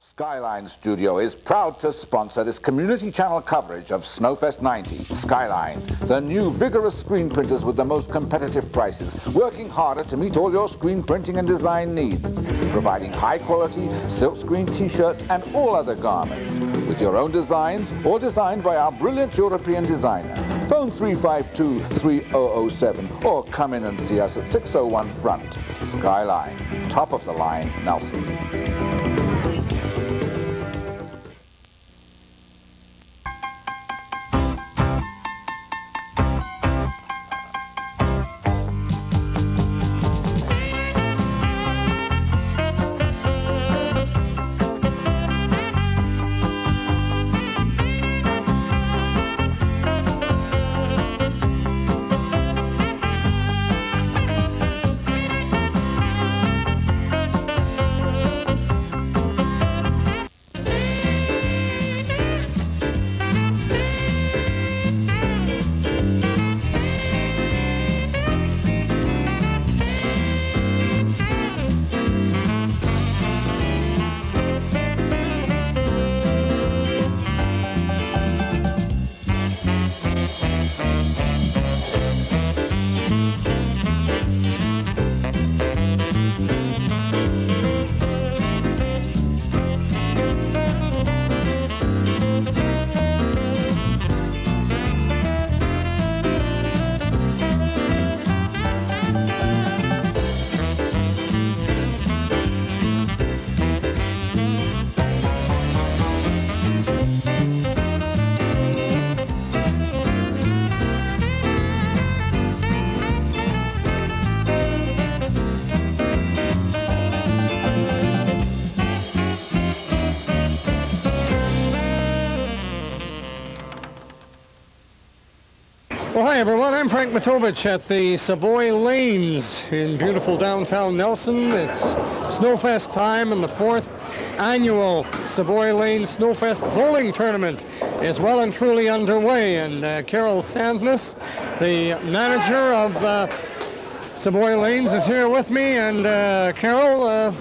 Skyline Studio is proud to sponsor this community channel coverage of Snowfest 90. Skyline, the new vigorous screen printers with the most competitive prices, working harder to meet all your screen printing and design needs, providing high quality silkscreen t-shirts and all other garments, with your own designs or designed by our brilliant European designer. Phone 352-3007 or come in and see us at 601 Front. Skyline, top of the line, Nelson. Well, hi everyone, I'm Frank Matovich at the Savoy Lanes in beautiful downtown Nelson. It's Snowfest time, and the 4th annual Savoy Lanes Snowfest bowling tournament is well and truly underway. And Carol Sandness, the manager of Savoy Lanes, is here with me. And Carol,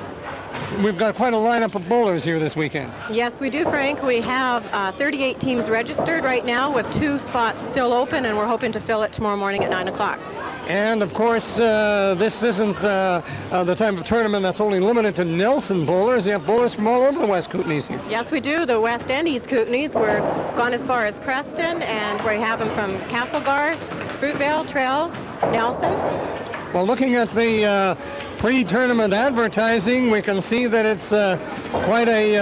we've got quite a lineup of bowlers here this weekend. Yes, we do, Frank. We have 38 teams registered right now with 2 spots still open, and we're hoping to fill it tomorrow morning at 9 o'clock. And, of course, this isn't the type of tournament that's only limited to Nelson bowlers. You have bowlers from all over the West Kootenays here. Yes, we do. The West End East Kootenays. We're gone as far as Creston, and we have them from Castlegar, Fruitvale, Trail, Nelson. Well, looking at the pre-tournament advertising, we can see that it's quite a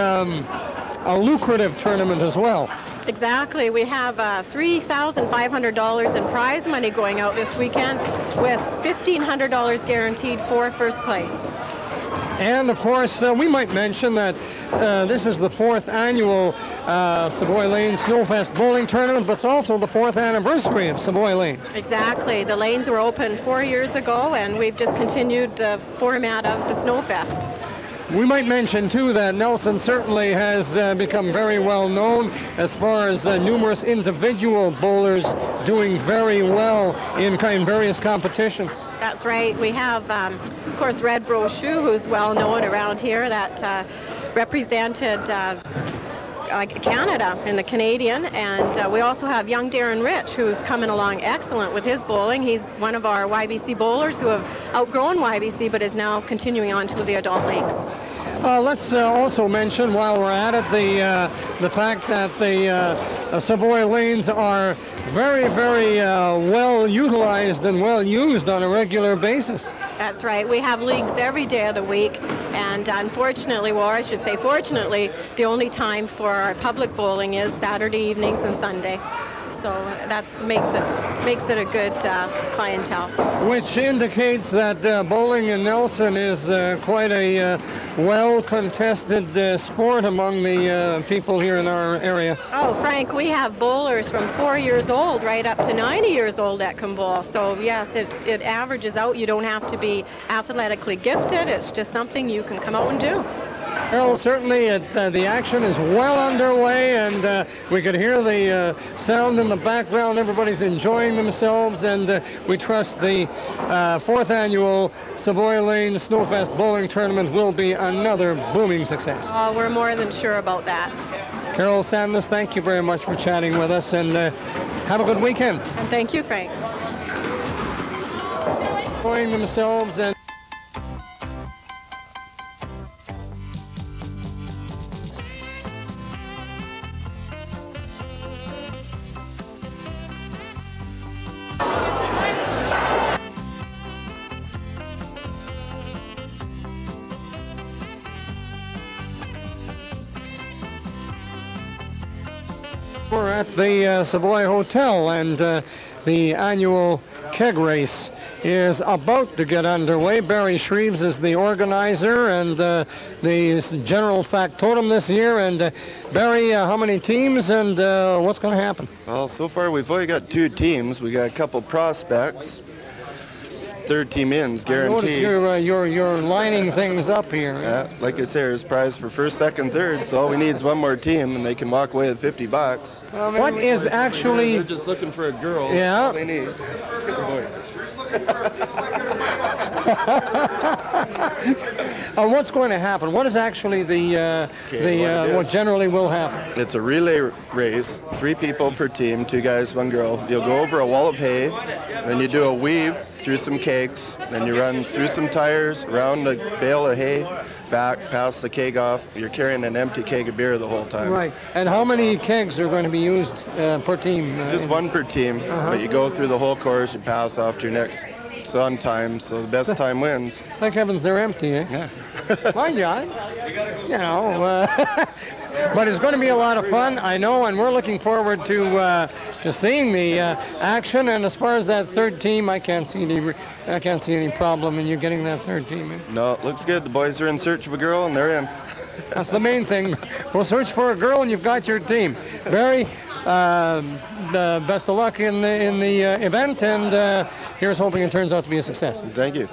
lucrative tournament as well. Exactly. We have $3,500 in prize money going out this weekend, with $1,500 guaranteed for first place. And, of course, we might mention that this is the 4th annual Savoy Lanes Snowfest bowling tournament, but it's also the 4th anniversary of Savoy Lane. Exactly. The lanes were opened 4 years ago, and we've just continued the format of the Snowfest. We might mention, too, that Nelson certainly has become very well known as far as numerous individual bowlers doing very well in various competitions. That's right. We have, of course, Red Brochu, who's well known around here, that represented Canada in the Canadian, and we also have young Darren Rich, who's coming along excellent with his bowling. He's one of our YBC bowlers who have outgrown YBC but is now continuing on to the adult leagues. Let's also mention, while we're at it, the fact that the Savoy Lanes are very, very well utilized and well used on a regular basis. That's right. We have leagues every day of the week, and unfortunately, well, I should say fortunately, the only time for our public bowling is Saturday evenings and Sunday. So that makes it a good clientele. Which indicates that bowling in Nelson is quite a well-contested sport among the people here in our area. Oh, Frank, we have bowlers from 4 years old right up to 90 years old that can bowl. So yes, it averages out. You don't have to be athletically gifted. It's just something you can come out and do. Harold, certainly the action is well underway, and we could hear the sound in the background. Everybody's enjoying themselves, and we trust the 4th annual Savoy Lane Snowfest Bowling Tournament will be another booming success. We're more than sure about that. Carol Sandus, thank you very much for chatting with us, and have a good weekend. And thank you, Frank. Enjoying themselves and we're at the Savoy Hotel, and the annual keg race is about to get underway. Barry Shreves is the organizer and the general factotum this year. And Barry, how many teams and what's going to happen? Well, so far we've only got 2 teams. We got a couple prospects. 3rd team in's guaranteed. I notice you're lining things up here. Yeah, like I say, there's prize for 1st, 2nd, 3rd. So all we need is one more team, and they can walk away with $50. What is actually? They're just looking for a girl. Yeah. That's all they need. Boys. What's going to happen? What is actually what generally will happen? It's a relay race, 3 people per team, 2 guys, 1 girl. You'll go over a wall of hay, then you do a weave through some kegs, then you run through some tires, around a bale of hay, back, pass the keg off. You're carrying an empty keg of beer the whole time. Right. And how many kegs are going to be used per team? Just 1 per team, but you go through the whole course, you pass off to your next on time, so the best time wins. Thank heavens they're empty, eh? Yeah. My God. You know, but it's going to be a lot of fun, I know, and we're looking forward to seeing the action. And as far as that 3rd team, I can't see any problem in you getting that 3rd team in. No, it looks good. The boys are in search of a girl, and they're in. That's the main thing. We'll search for a girl, and you've got your team. Barry, best of luck in the event, and here's hoping it turns out to be a success. Thank you.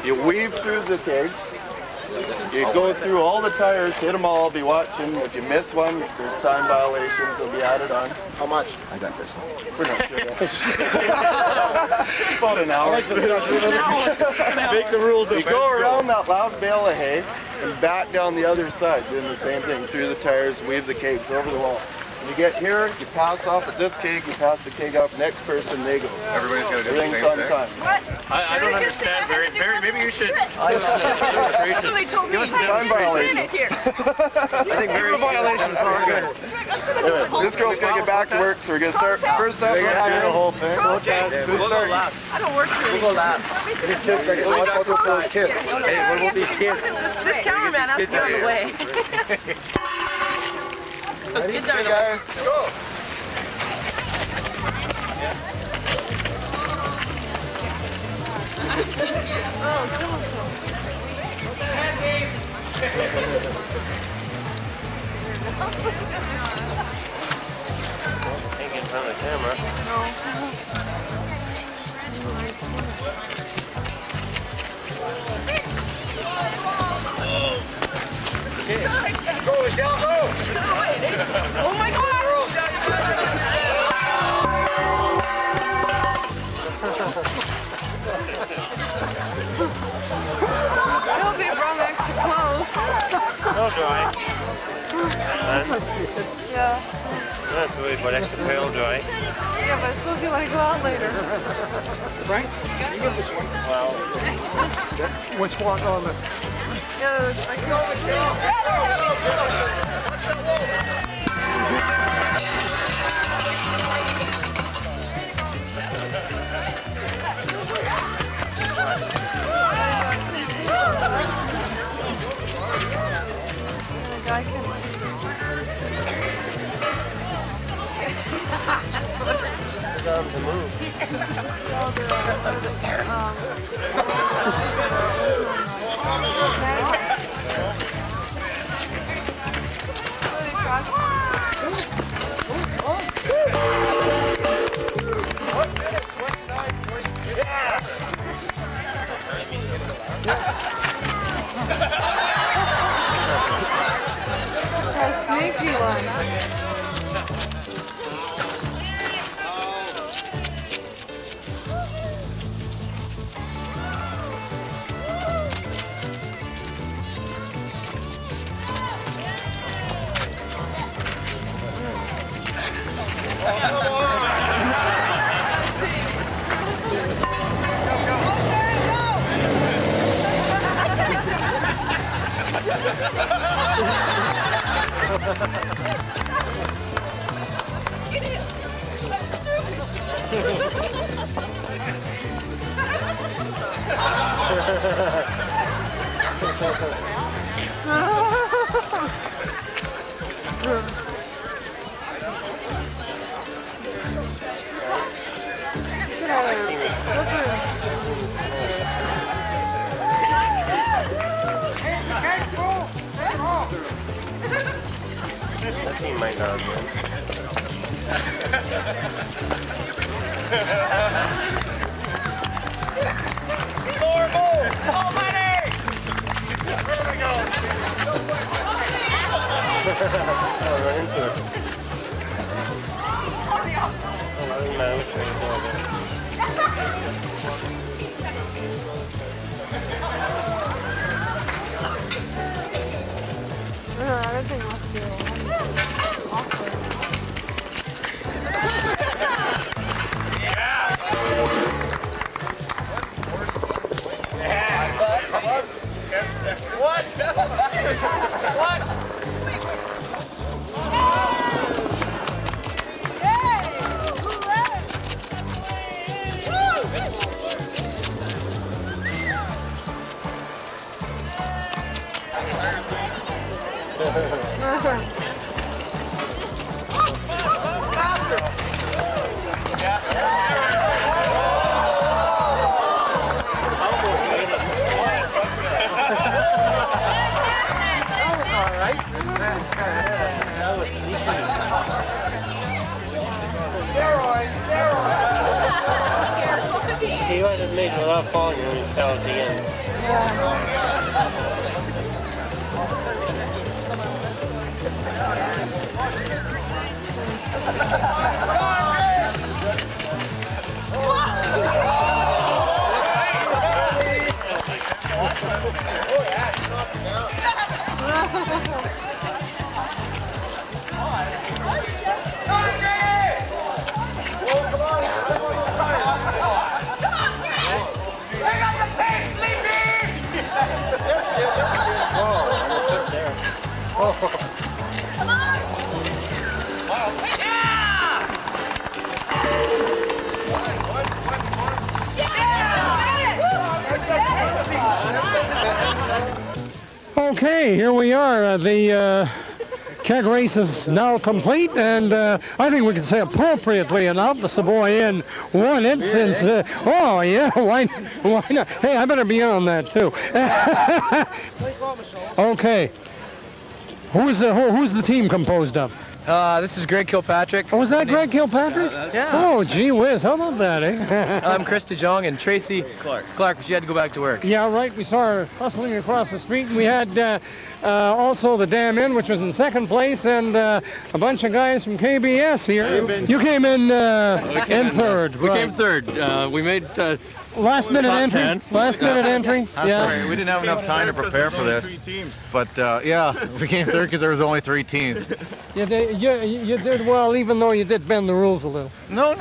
You weave through the kegs. You go through all the tires, hit them all, be watching. If you miss one, there's time violations, they'll be added on. How much? I got this. We're not sure yet. About an hour. Make the rules. You go around that last bale of hay and back down the other side, doing the same thing. Through the tires, weave the kegs over the wall. When you get here, you pass off at this keg, you pass the keg off, next person, they go. Everybody's got to do the Everything's same on thing. time. I don't understand, Barry. Barry, maybe you should give us a demonstration. Give us a Time demonstration. violation. I think Barry violations are good. Anyway, this girl's gonna get back to work, so we're gonna start first up. We're gonna do the whole thing. We'll go last. I don't work here. We'll go last. These kids, like, watch out for those kids. Hey, what about these kids? This cameraman has to get out of the way. Those kids are guys, go. Can't get in front of the camera. Go, Michelle, go. Oh my God! I hope they brought extra clothes. Pail dry. Yeah. That's really but extra pail dry. Yeah, but I still feel like go out later. Frank, you get this one. Well, Which one on the? Yeah, I can I can see. them to move. A sneaky one. That team might not win. Run into it. Everything must be awkward. What? What? He might have made it without falling when he fell at the end. Okay, here we are. The keg race is now complete, and I think we can say appropriately enough the Savoy Inn won it since. Oh yeah, why not? Hey, I better be on that too. Okay, who's the team composed of? This is Greg Kilpatrick. Oh, was that Greg Kilpatrick? Yeah. Oh, gee whiz, how about that, eh? I'm Chris DeJong and Tracy Clark, but she had to go back to work. Yeah, right. We saw her hustling across the street. And we had also the Dam Inn, which was in second place, and a bunch of guys from KBS here. You came in third. We came third. We made last minute entry. 10. Last minute entry. Yeah. Sorry, we didn't have enough time to prepare for this. But yeah, we came third because there was only 3 teams. You did well, even though you did bend the rules a little. No.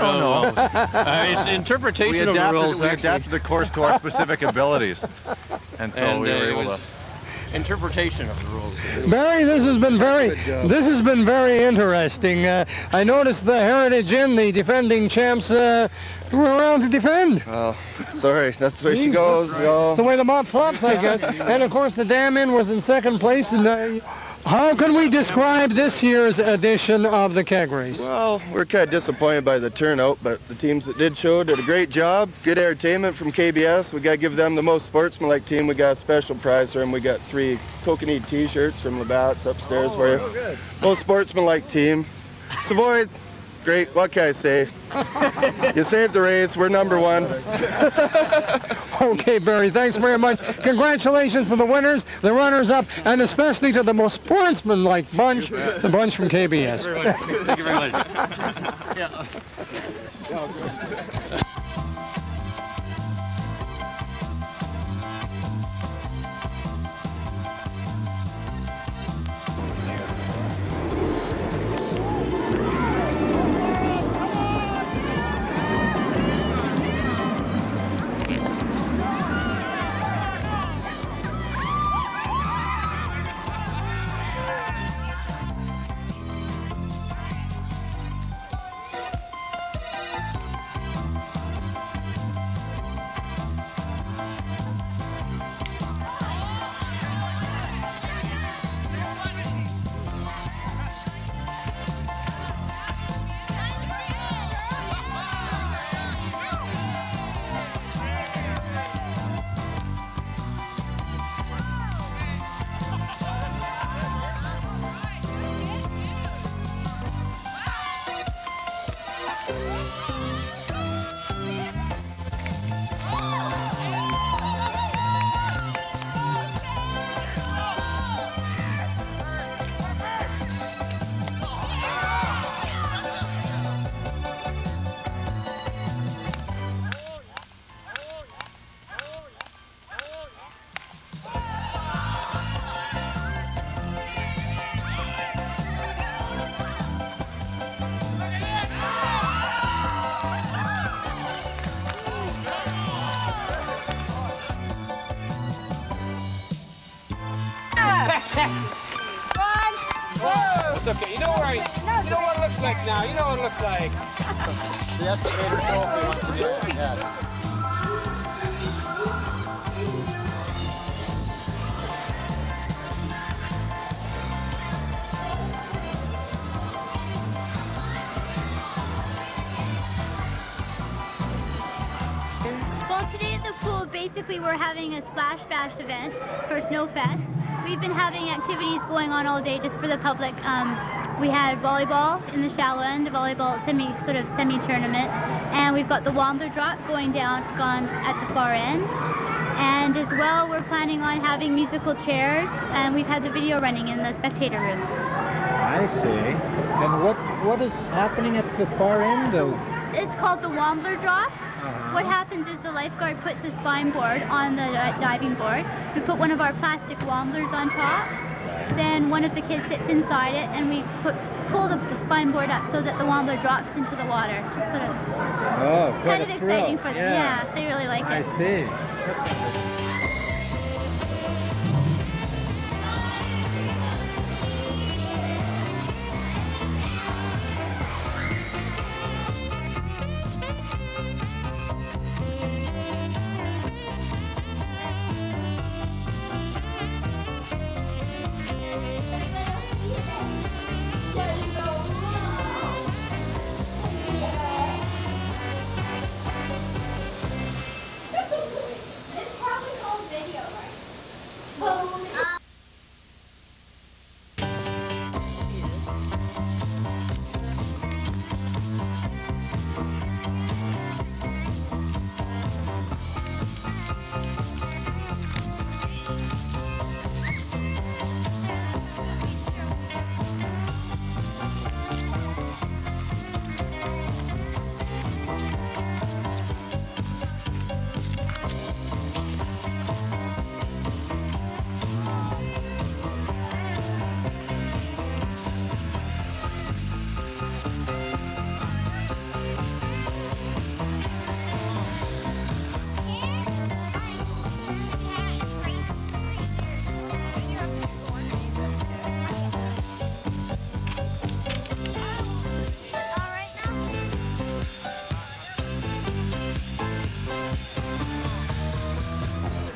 It's interpretation We of the adapted, rules, we actually. adapted the course to our specific abilities. And so And we were it able was to. interpretation of the rules. Barry, this has been very interesting. I noticed the Heritage Inn, the defending champs, were around to defend. Sorry, that's the way she goes. That's the way the mob flops, I guess. And of course, the Dam Inn was in second place, and How can we describe this year's edition of the keg race? Well, we're kind of disappointed by the turnout, but the teams that did show did a great job. Good entertainment from KBS. We got to give them the most sportsmanlike team. We got a special prize for them. We got 3 Kokanee t-shirts from Labatt's upstairs for you. Good. Most sportsmanlike team. Savoy, great. What can I say? You saved the race. We're number 1. Okay, Barry, thanks very much. Congratulations to the winners, the runners-up, and especially to the most sportsmanlike bunch, the bunch from KBS. Thank you very much. It's okay. You know where you know what it looks like now. You know what it looks like. The excavator trophy wants to be yes. Well, today at the pool, basically we're having a Splash Bash event for Snowfest. We've been having activities going on all day just for the public. We had volleyball in the shallow end, volleyball semi-tournament, and we've got the Wombler drop gone at the far end. And as well, we're planning on having musical chairs, and we've had the video running in the spectator room. I see. And what is happening at the far end, though? It's called the Wombler drop. What happens is the lifeguard puts a spine board on the diving board. We put one of our plastic womblers on top. Then one of the kids sits inside it, and we pull the spine board up so that the wombler drops into the water. Just sort of quite kind of a exciting thrill. for them. Yeah, they really like it. I see.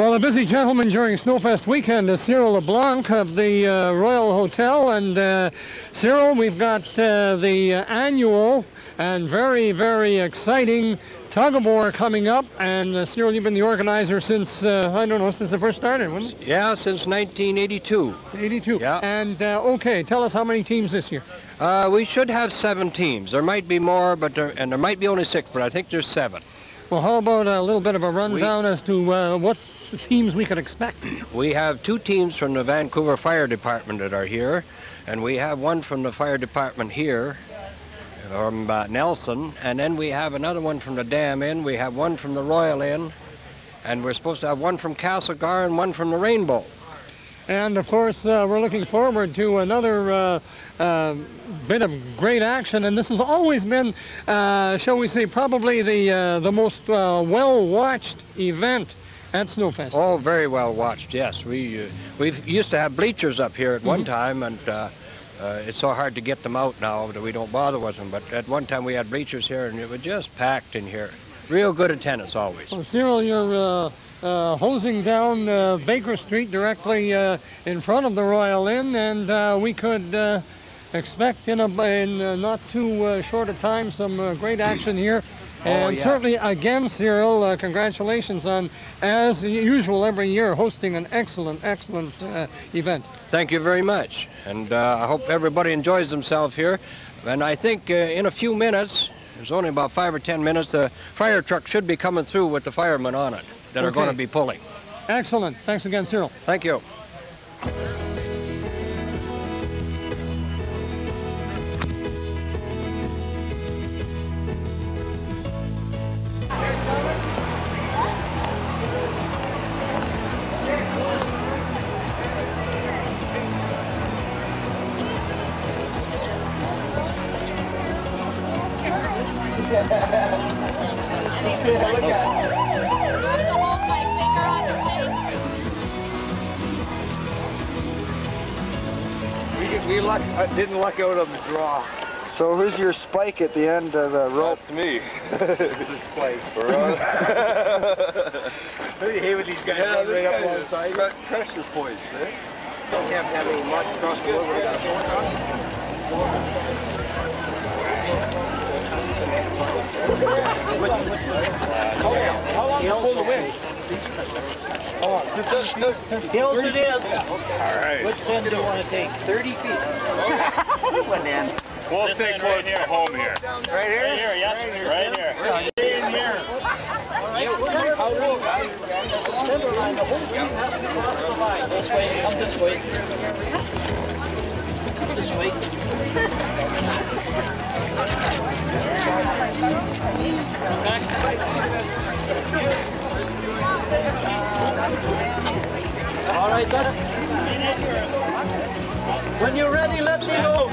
Well, a busy gentleman during Snowfest weekend is Cyril LeBlanc of the Royal Hotel. And Cyril, we've got the annual and very, very exciting tug of war coming up. And Cyril, you've been the organizer since, I don't know, since it first started, wasn't it? Yeah, since 1982. 82. Yeah. And okay, tell us how many teams this year? We should have 7 teams. There might be more, but there might be only 6, but I think there's 7. Well, how about a little bit of a rundown as to what teams we could expect? We have 2 teams from the Vancouver Fire Department that are here, and we have one from the fire department here, from Nelson, and then we have another one from the Dam Inn, we have one from the Royal Inn, and we're supposed to have one from Castlegar and one from the Rainbow. And of course, we're looking forward to another bit of great action. And this has always been, shall we say, probably the most well-watched event at Snowfest. Oh, very well watched, yes. We used to have bleachers up here at one time, and it's so hard to get them out now that we don't bother with them. But at one time we had bleachers here, and it was just packed in here. Real good attendance always. Well, Cyril, you're hosing down Baker Street directly in front of the Royal Inn, and we could expect in not too short a time some great action here. And certainly again, Cyril, congratulations on, as usual every year, hosting an excellent, excellent event. Thank you very much, and I hope everybody enjoys themselves here. And I think in a few minutes, there's only about 5 or 10 minutes, the fire truck should be coming through with the firemen on it that are going to be pulling. Excellent. Thanks again, Cyril. Thank you. We didn't luck out on the draw. So who's your spike at the end of the rope? That's me. The spike. Don't you hate when these guys run right up alongside? Pressure points, eh? Don't have to have any mark across the road. How long do you hold the wind? Hills it is. All right. Which end do you want to take? 30 feet. One end. We'll stay close to home here. Right here? Right here, yep. Right here. Stay in here. This way, come this way. Come this way. All right, got it. When you're ready, let me know.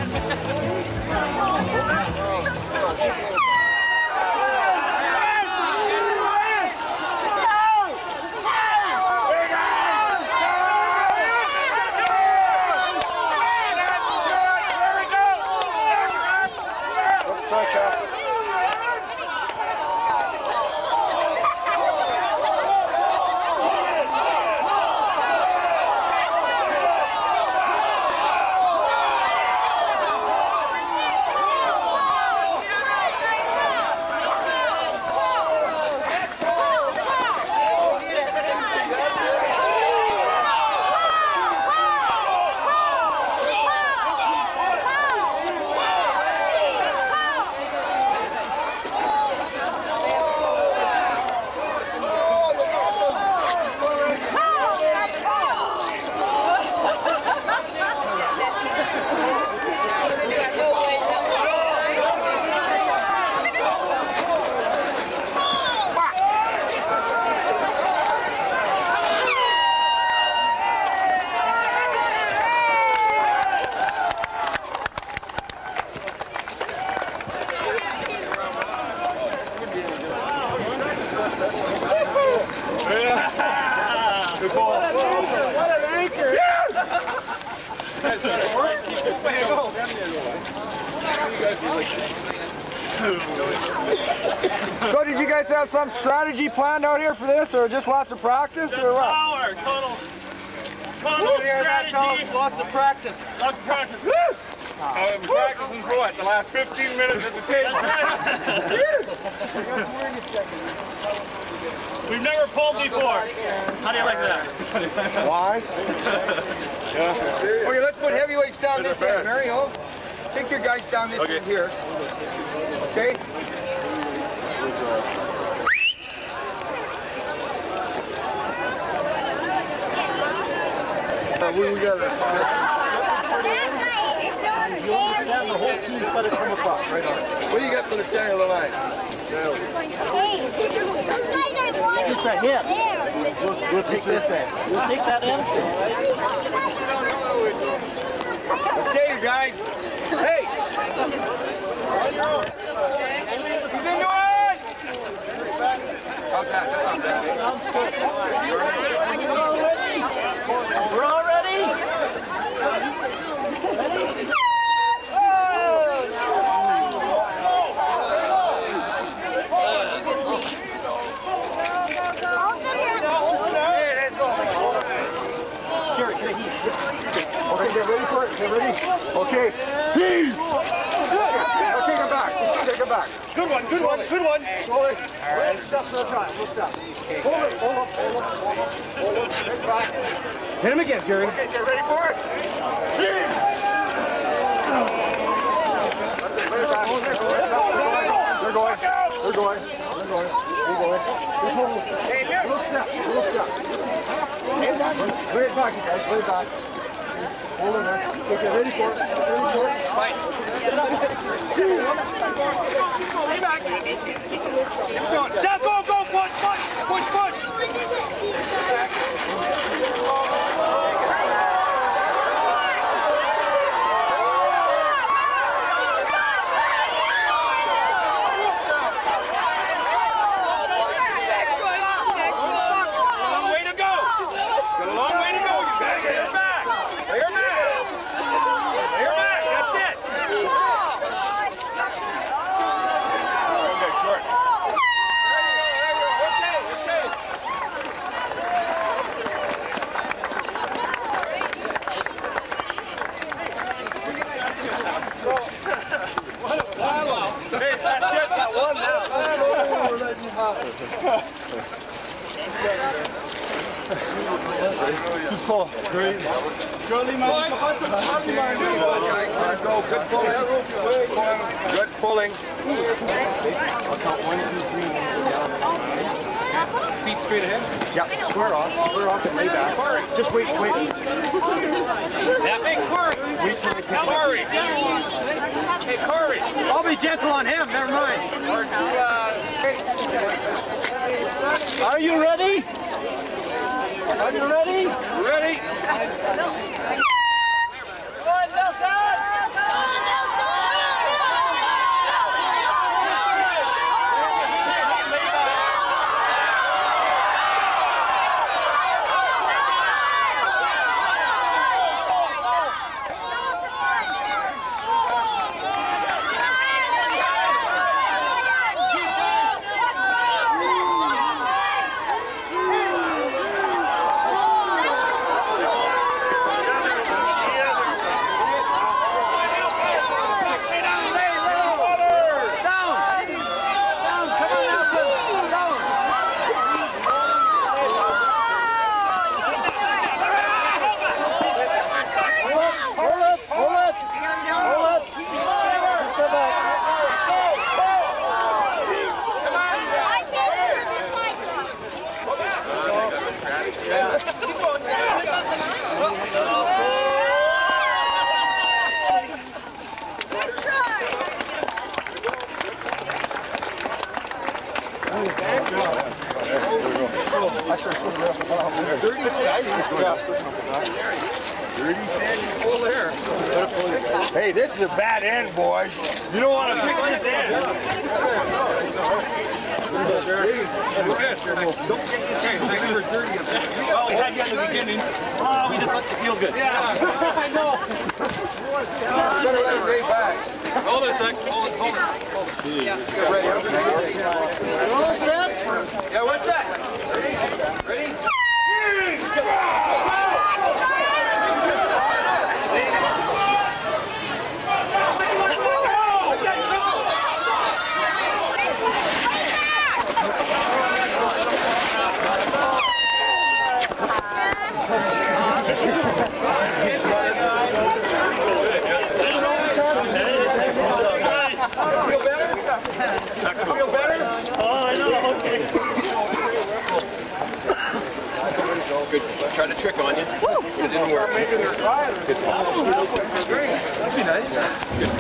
So did you guys have some strategy planned out here for this, or just lots of practice, or what? Power, total strategy. Lots of practice. Lots of practice. I've been practicing for what, the last 15 minutes at the table? We've never pulled before. How do you like that? Why? Okay, let's put heavyweights down this end, Mario. Take your guys down this end here. Okay? We got The whole team's got to come across, right on. What do you got for the center of the line? Just a hit. We'll take this end. We'll take that in. Okay, you guys. Hey! He's into it! How's that? That's not bad. We're all ready? Okay, get ready for it. Get ready. Okay. Heave! Now take him back. Take him back. Good one, good one, good one. Slowly. All right. Little steps at a time. Little steps. Hold it, hold up, hold up, hold up. Hold it. Take back. Hit him again, Jerry. Okay, get ready for it. Heave! That's it. Lay it back. They're going. They're going. They're going. They're going. Just hold it. Little step. Little step. Lay it back, you guys. Lay it back. Hold it there. Okay, get ready for it. Get ready for it. Fight. Lay back. Now go, go, push, push, push, push. Long way to go. Got a long way to go. You gotta get her back. Lay her back. Lay her back. That's it. Okay, short. Hey, that's it. That one now. We're letting you have it. Good pull. Great. Charlie, man. Good pulling. Good pulling. I'll count 1, 2, 3. Feet straight ahead. Yeah, square off and lay back. Just wait. That big Corey. Wait till they come. Corey. Hey, Corey. I'll be gentle on him, never mind. Are you ready? Are you ready? Ready? Hey, this is a bad end, boys. You don't want to pick this end. Well, we had you at the beginning. We just let you feel good. Yeah, I know. Better let it stay back. Hold it a sec. Hold Yeah, what's that? Ready? Feel better? Oh, I know. Okay. Good. I tried a trick on you. It didn't work. Maybe they're trying. Good. That'd be nice. Good.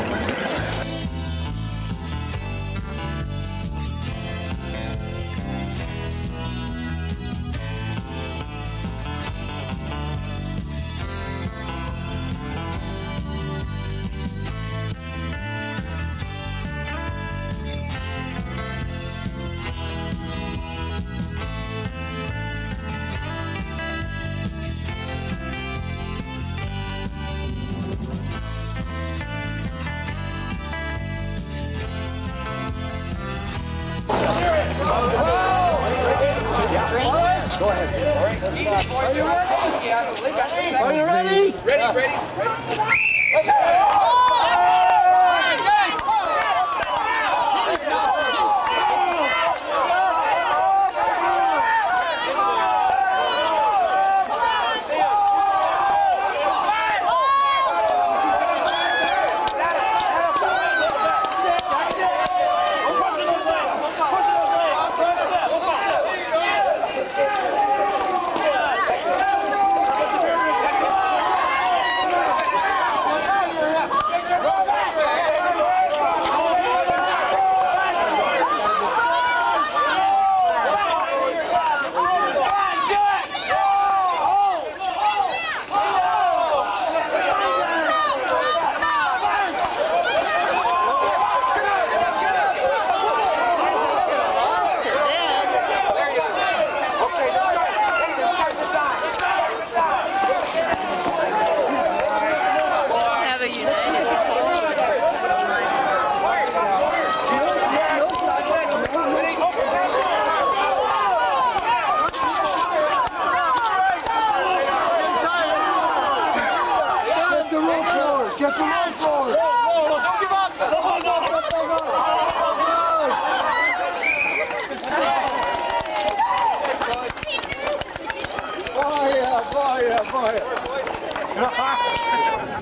Go ahead. Are you ready? Are you ready? Ready.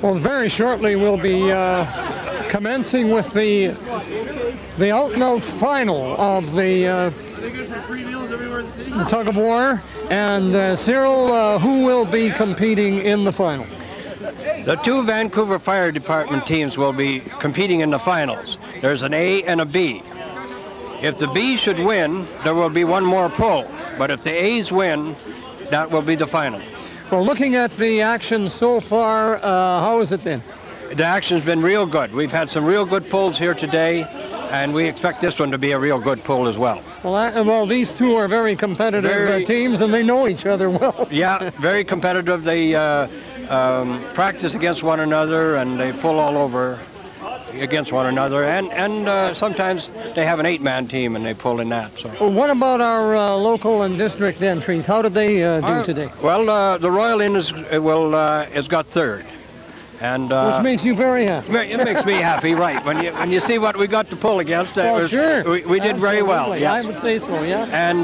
Well, very shortly we'll be commencing with the out-and-out final of the tug of war. And Cyril, who will be competing in the final? The two Vancouver Fire Department teams will be competing in the finals. There's an A and a B. If the B should win, there will be one more pull. But if the A's win, that will be the final. Well, looking at the action so far, how has it been? The action's been real good. We've had some real good pulls here today, and we expect this one to be a real good pull as well. Well, these two are very competitive teams, and they know each other well. Yeah, very competitive. They practice against one another, and they pull all over against one another, and sometimes they have an 8-man team and they pull in that. So. Well, what about our local and district entries? How did they do today? Well, the Royal Inn has got third, and which makes you very happy. It makes me happy, right? When you see what we got to pull against, sure. we did very well. Yes. I would say so, yeah. And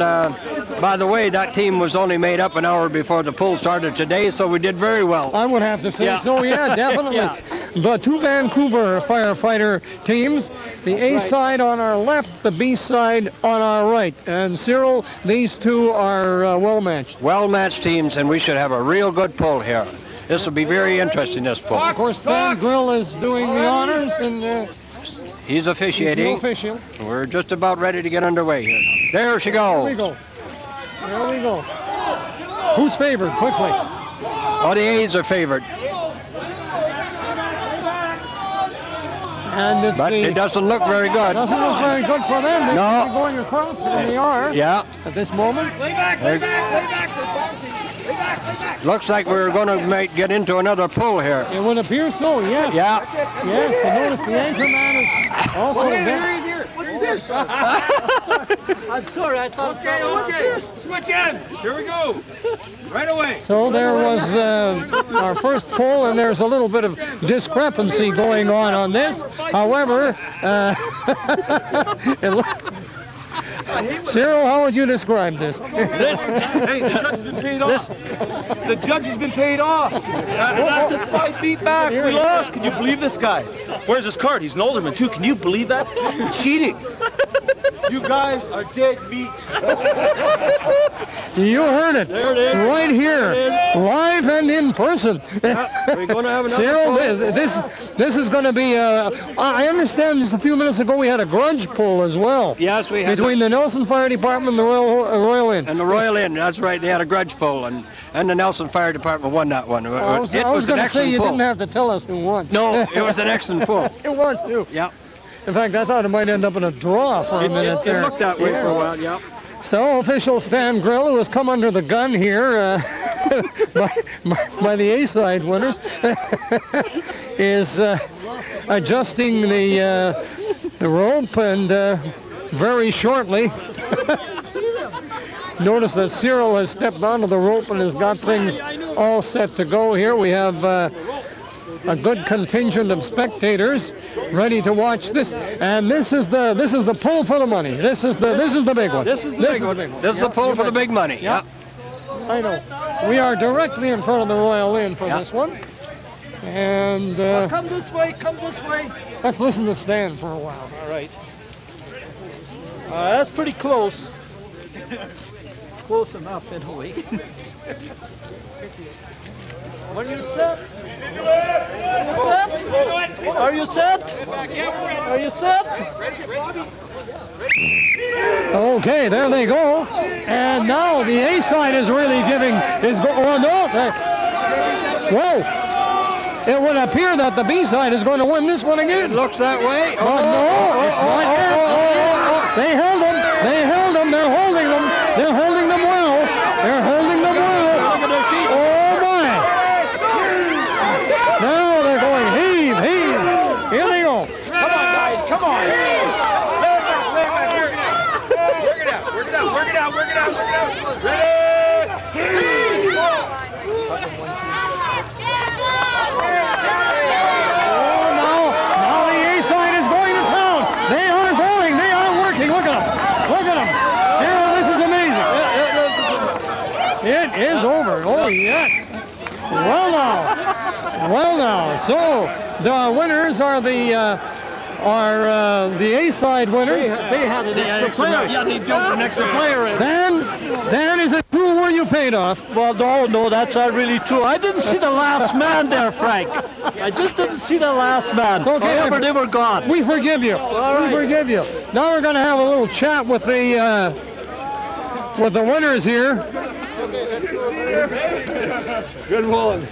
by the way, that team was only made up an hour before the pull started today, so we did very well. I would have to say so, yeah, definitely. Yeah. The two Vancouver firefighter teams, the A side on our left, the B side on our right. And Cyril, these two are well-matched. Well-matched teams, and we should have a real good pull here. This will be very interesting, this pull. Of course, Van Grill is doing the honors, and he's officiating. He's official. We're just about ready to get underway here. There she goes. There we go. There we go. Who's favored? Quickly. Oh, the A's are favored. And it doesn't look very good. It doesn't look very good for them. They're no. going across, and they are. Yeah. At this moment. Lay back, lay back, lay back. They're bouncing. Looks like we're going to get into another pull here. It would appear so, yes. Yeah. Yes, and notice the anchor man is also Here. What's this? I'm sorry, I thought. Okay. Switch in. Here we go. Right away. So there was our first pull, and there's a little bit of discrepancy going on this. However, Cyril, how would you describe this? Hey, the judge has been paid off. The judge has been paid off. That's it, 5 feet back. We lost. Can you believe this guy? Where's his card? He's an alderman too. Can you believe that? Cheating. You guys are dead meat. You heard it. There it is. Right here, live and in person. We're going to have another Cyril, pull. this is going to be. I understand just a few minutes ago we had a grudge pull as well. Yes, we had. Between the Nelson Fire Department and the Royal Inn. And the Royal Inn, that's right. They had a grudge pull, and the Nelson Fire Department won that one. I was going to say you didn't have to tell us who won. No, it was an excellent pull. It was too. Yeah. In fact, I thought it might end up in a draw for a minute there. It looked that way for a while, yeah. So, official Stan Grill, who has come under the gun here by the A-side winners, is adjusting the rope, and very shortly, notice that Cyril has stepped onto the rope and has got things all set to go here. We have a good contingent of spectators ready to watch this, and this is the pull for the money. This is the big one. This is the big one. This is the pull for the big money. Yeah. I know. We are directly in front of the Royal Inn for this one, and Come this way. Come this way. let's listen to Stan for a while. All right. That's pretty close. Close enough, anyway. Are you set? Are you set? Are you set? Okay, there they go. And now the A side is really oh no. Whoa. It would appear that the B side is going to win this one again. It looks that way. Oh no, it's not yet. They held them. They held them. They're holding them. They're holding them well. They're holding them well. Oh my. Now they're going heave, heave. Here they go. Come on, guys. Come on. Work it out. Ready? Oh, now the A side is going to pound. They are going. They are working. Look at them. Look at them. Cyril, this is amazing. It is over. Oh, yes. Well now. So the winners are the A-side winners. They had an extra player. Yeah, they jumped an extra player in. Stan, is it true were you paid off? Well, no, that's not really true. I didn't see the last man there, Frank. I just didn't see the last man. It's okay. However, they were gone. We forgive you. All We forgive you. Now we're going to have a little chat with the winners here. Good one.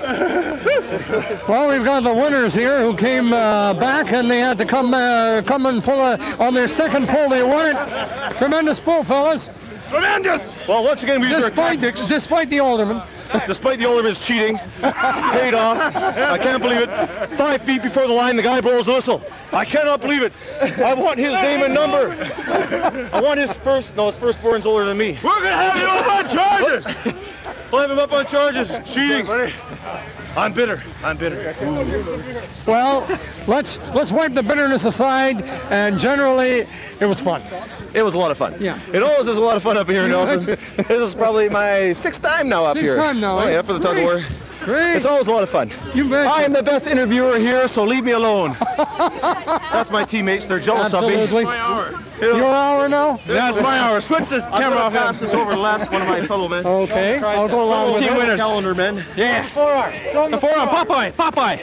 Well, we've got the winners here who came back, and they had to come and pull on their second pull. They won it. Tremendous pull, fellas. Tremendous! Well, once again, we used our tactics. Despite the alderman. Despite the alderman's cheating, paid off. I can't believe it. 5 feet before the line, the guy blows the whistle. I cannot believe it. I want his name and number. I want his firstborn's older than me. We're gonna have you up on charges. We'll have him up on charges. Cheating. I'm bitter. Well, let's wipe the bitterness aside, and generally, it was fun. It was a lot of fun. Yeah. It always is a lot of fun up here in Nelson. This is probably my 6th time now up here. Sixth time now, Oh, eh? yeah, for the tug of war. Great. It's always a lot of fun. You bet. I am the best interviewer here, so leave me alone. That's my teammates. They're jealous Absolutely. of me. Your hour now? That's my hour. Switch this camera off. Pass this over to the last one of my fellow men. Okay, I'll go along with Team it. winners. Calendar men. Yeah. The forearm. Popeye.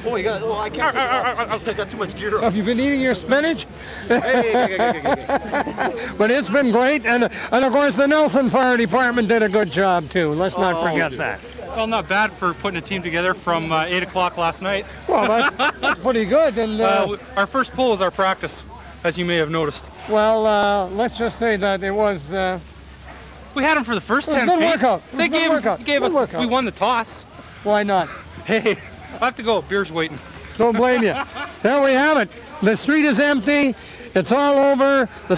Oh, you got. Well, I can't. I've got too much gear. Have you been eating your spinach? But it's been great, and of course the Nelson Fire Department did a good job too. Let's not forget that. Well, not bad for putting a team together from 8 o'clock last night. Well, that's pretty good. And our first pull is our practice, as you may have noticed. well, let's just say that it was We had them for the first 10 Good feet. workout. They Good workout. gave Good us. workout. We won the toss. Why not? Hey, I have to go. Beer's waiting. Don't blame you. There we have it. The street is empty. It's all over. The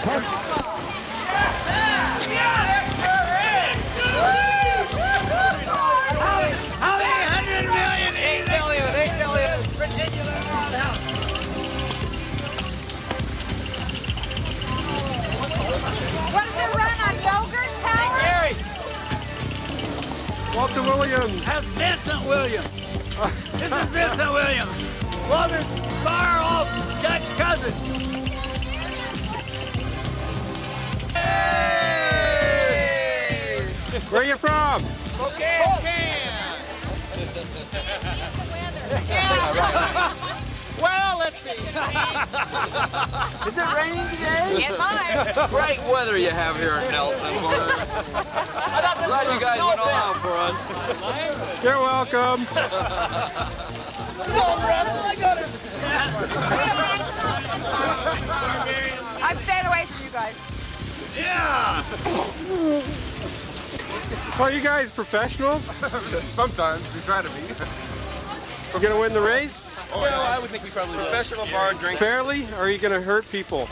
What does it run on, yogurt power? Gary. Walter Williams. That's Vincent Williams. This is Vincent Williams. Logan Star off Dutch cousin. Hey! Where are you from? Spokane. Well, let's see. Is it raining today? It might. Great weather you have here in Nelson. Glad you guys went all out for us. You're welcome. I'm staying away from you guys. Yeah. Are you guys professionals? Sometimes we try to be. We're gonna win the race? Well, I would think we probably will. Professional bar drink. Fairly? Or are you gonna hurt people?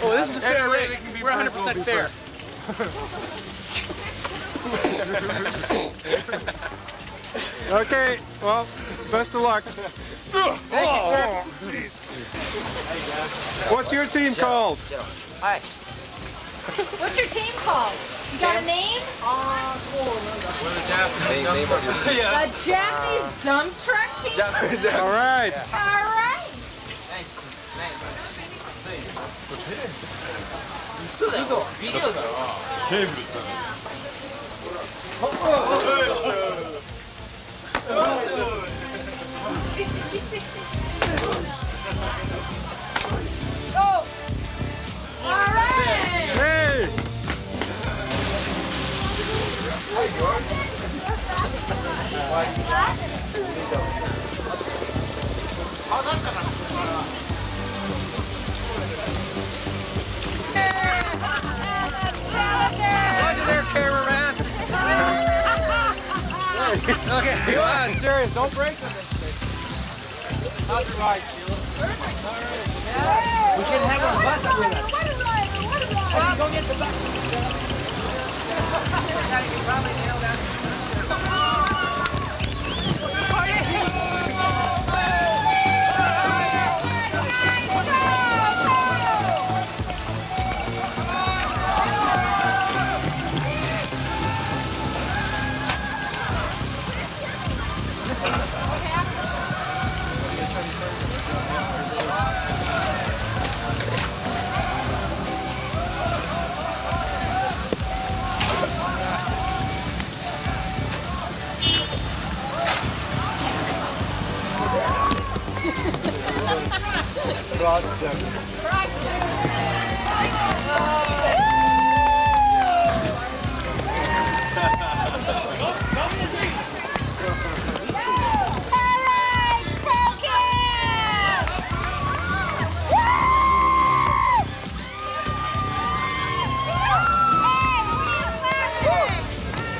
Oh, this is a fair race. We're 100% fair. Okay, well, best of luck. Thank you, sir. What's your team called? Hi. What's your team called? You got a name? The Japanese dump truck team? All right. All right. Go. All right. Hey! Roger there, cameraman. Okay, come on, serious. Don't break the thing. How's your ride, Sheila? We should have a bus with us. Go get the bus. Now you can probably nail that.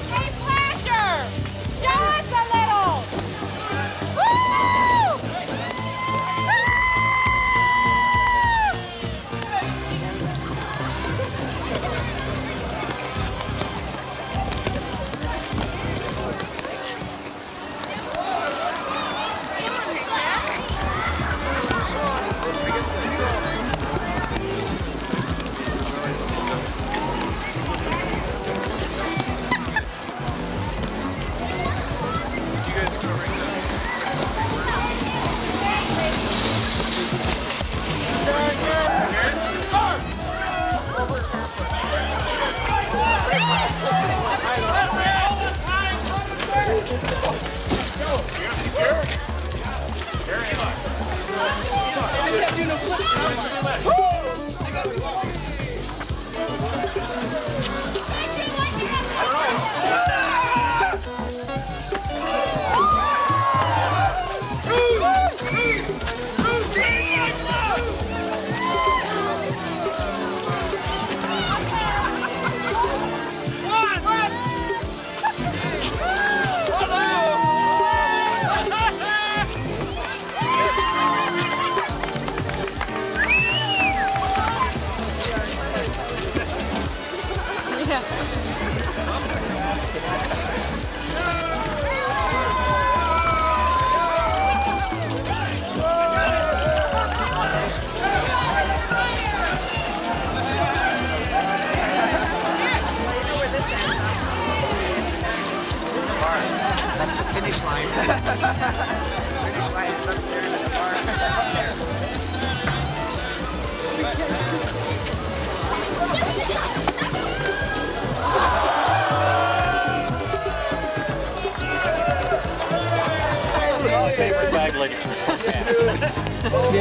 Hey, Flasher! Show us a little! Woo!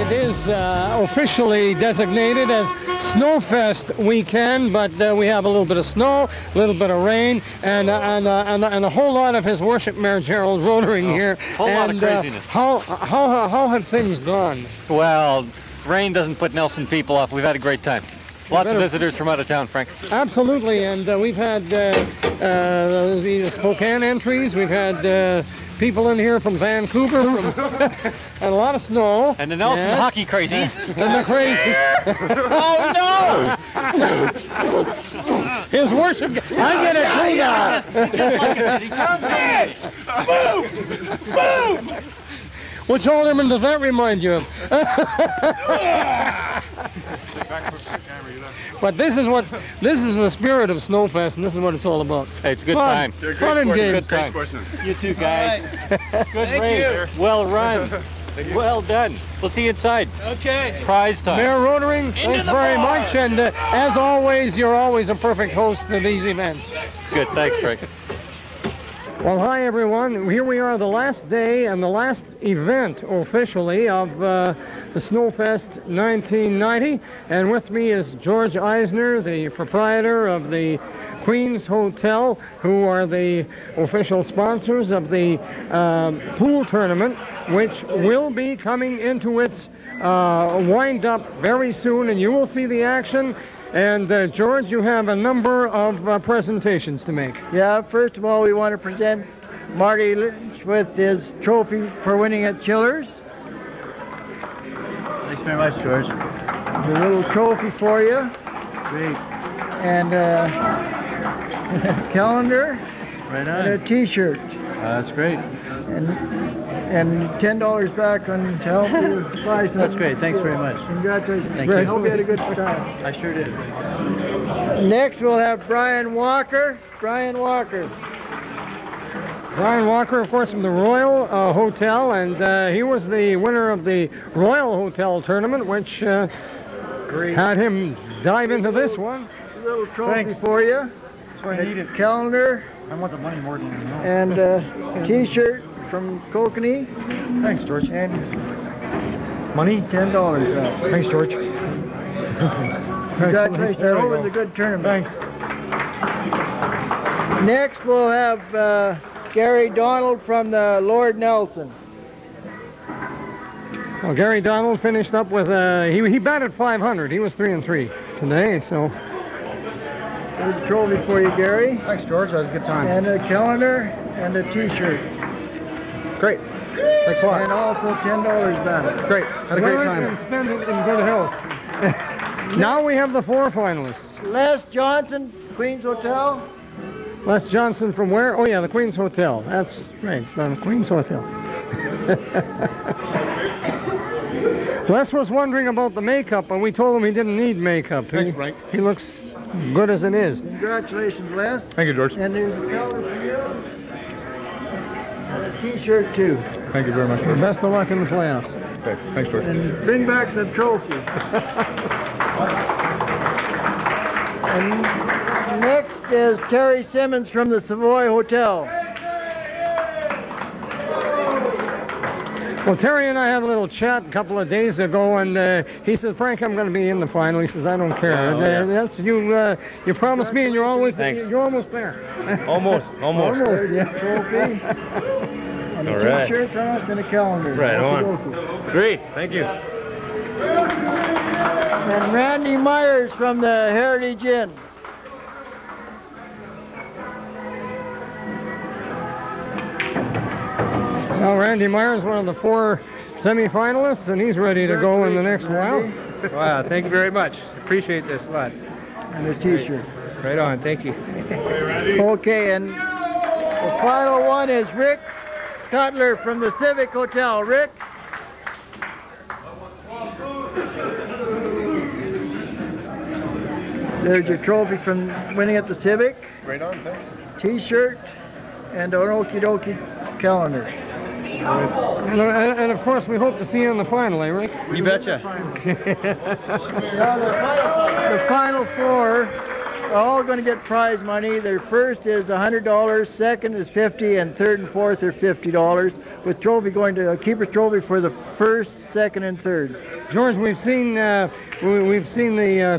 it is officially designated as Snowfest weekend, but we have a little bit of snow, a little bit of rain, and a whole lot of His Worship Mayor Gerald Rotering here. Whole lot of craziness. How have things gone? Well, rain doesn't put Nelson people off. We've had a great time. Lots of visitors from out of town, Frank. Absolutely, and we've had the Spokane entries. We've had people in here from Vancouver, and a lot of snow. And the Nelson hockey crazies. And the crazy. Oh no! His Worship. I get it too now. Boom! Boom! Which alderman does that remind you of? But this is the spirit of Snowfest, and this is what it's all about. Hey, it's a good time. Fun and games. Good time. You too, guys. Good race. Well run. Well done. We'll see you inside. Okay. Prize time. Mayor Rotering, thanks very much, and as always, you're always a perfect host of these events. Good. Thanks, Frank. Well, hi everyone. Here we are, the last day and the last event officially of the Snowfest 1990. And with me is George Eisner, the proprietor of the Queen's Hotel, who are the official sponsors of the pool tournament, which will be coming into its wind-up very soon, and you will see the action. And George, you have a number of presentations to make. Yeah, first of all, we want to present Marty Lynch with his trophy for winning at Chillers. Thanks very much, George. There's a little trophy for you. Great. And calendar. Right on. And a T-shirt. That's great. And $10 back on to help you buy some. That's great. Thanks very much. Congratulations. Thank you. I hope you had a good time. I sure did. Next, we'll have Brian Walker. Brian Walker. Brian Walker, of course, from the Royal Hotel, and he was the winner of the Royal Hotel tournament, which had him dive into this one. A little trophy for you. That's what I needed. Calendar. I want the money more than you know. And a T-shirt from Kokanee. Thanks, George. And money? $10 back. Thanks, George. Congratulations. I hope it was a good tournament. Thanks. Next, we'll have Gary Donald from the Lord Nelson. Well, Gary Donald finished up with he batted 500. He was 3-3 today, so. There's a trophy for you, Gary. Thanks, George. I had a good time. And a calendar and a T-shirt. Great. Thanks a lot. And also $10 back. Great. Had a great time. And spend it in good health. Now we have the four finalists. Les Johnson, Queen's Hotel. Les Johnson from where? Oh yeah, the Queen's Hotel. That's right, the Queen's Hotel. Les was wondering about the makeup, and we told him he didn't need makeup. Thanks, Frank. He looks good as it is. Congratulations, Les. Thank you, George. And there's a calendar for you. And a T-shirt too. Thank you very much, George. Best of luck in the playoffs. Okay. Thanks, George. And bring back the trophy. And next is Terry Simmons from the Savoy Hotel. Well, Terry and I had a little chat a couple of days ago, and he said, "Frank, I'm going to be in the final." He says, "I don't care." That's you. You promised me, and you're always you're almost there. Almost. Almost. Yeah. Trophy. And a T-shirt from us and a calendar. Right on. Great. Thank you. And Randy Myers from the Heritage Inn. Now, Randy Myers, one of the four semifinalists, and he's ready to go in the next while. Wow, thank you very much. Appreciate this a lot. And a T-shirt. Right on, thank you. Okay, and the final one is Rick Cutler from the Civic Hotel. Rick? There's your trophy from winning at the Civic. Right on, thanks. T-shirt and an Okie Dokie calendar. And of course, we hope to see you in the final, eh, Rick? You betcha. Now the final four are all going to get prize money. Their first is $100, second is $50, and third and fourth are $50, with trophy going to a keeper's trophy for the first, second, and third. George, we've seen the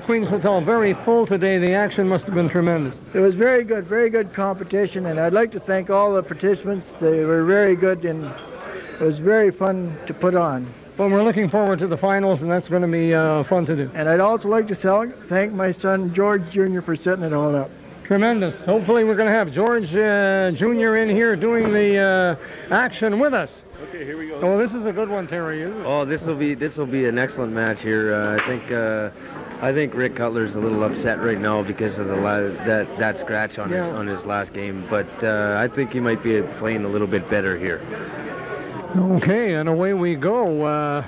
Queen's Hotel very full today. The action must have been tremendous. It was very good competition, and I'd like to thank all the participants. They were very good, and it was very fun to put on. Well, we're looking forward to the finals, and that's going to be fun to do. And I'd also like to thank my son George Jr. for setting it all up. Tremendous. Hopefully we're going to have George Jr. in here doing the action with us. Okay, here we go. Oh, this is a good one, Terry, isn't it? Oh, this will be an excellent match here. I think Rick Cutler's a little upset right now because of that scratch on his last game, but I think he might be playing a little bit better here. Okay, and away we go.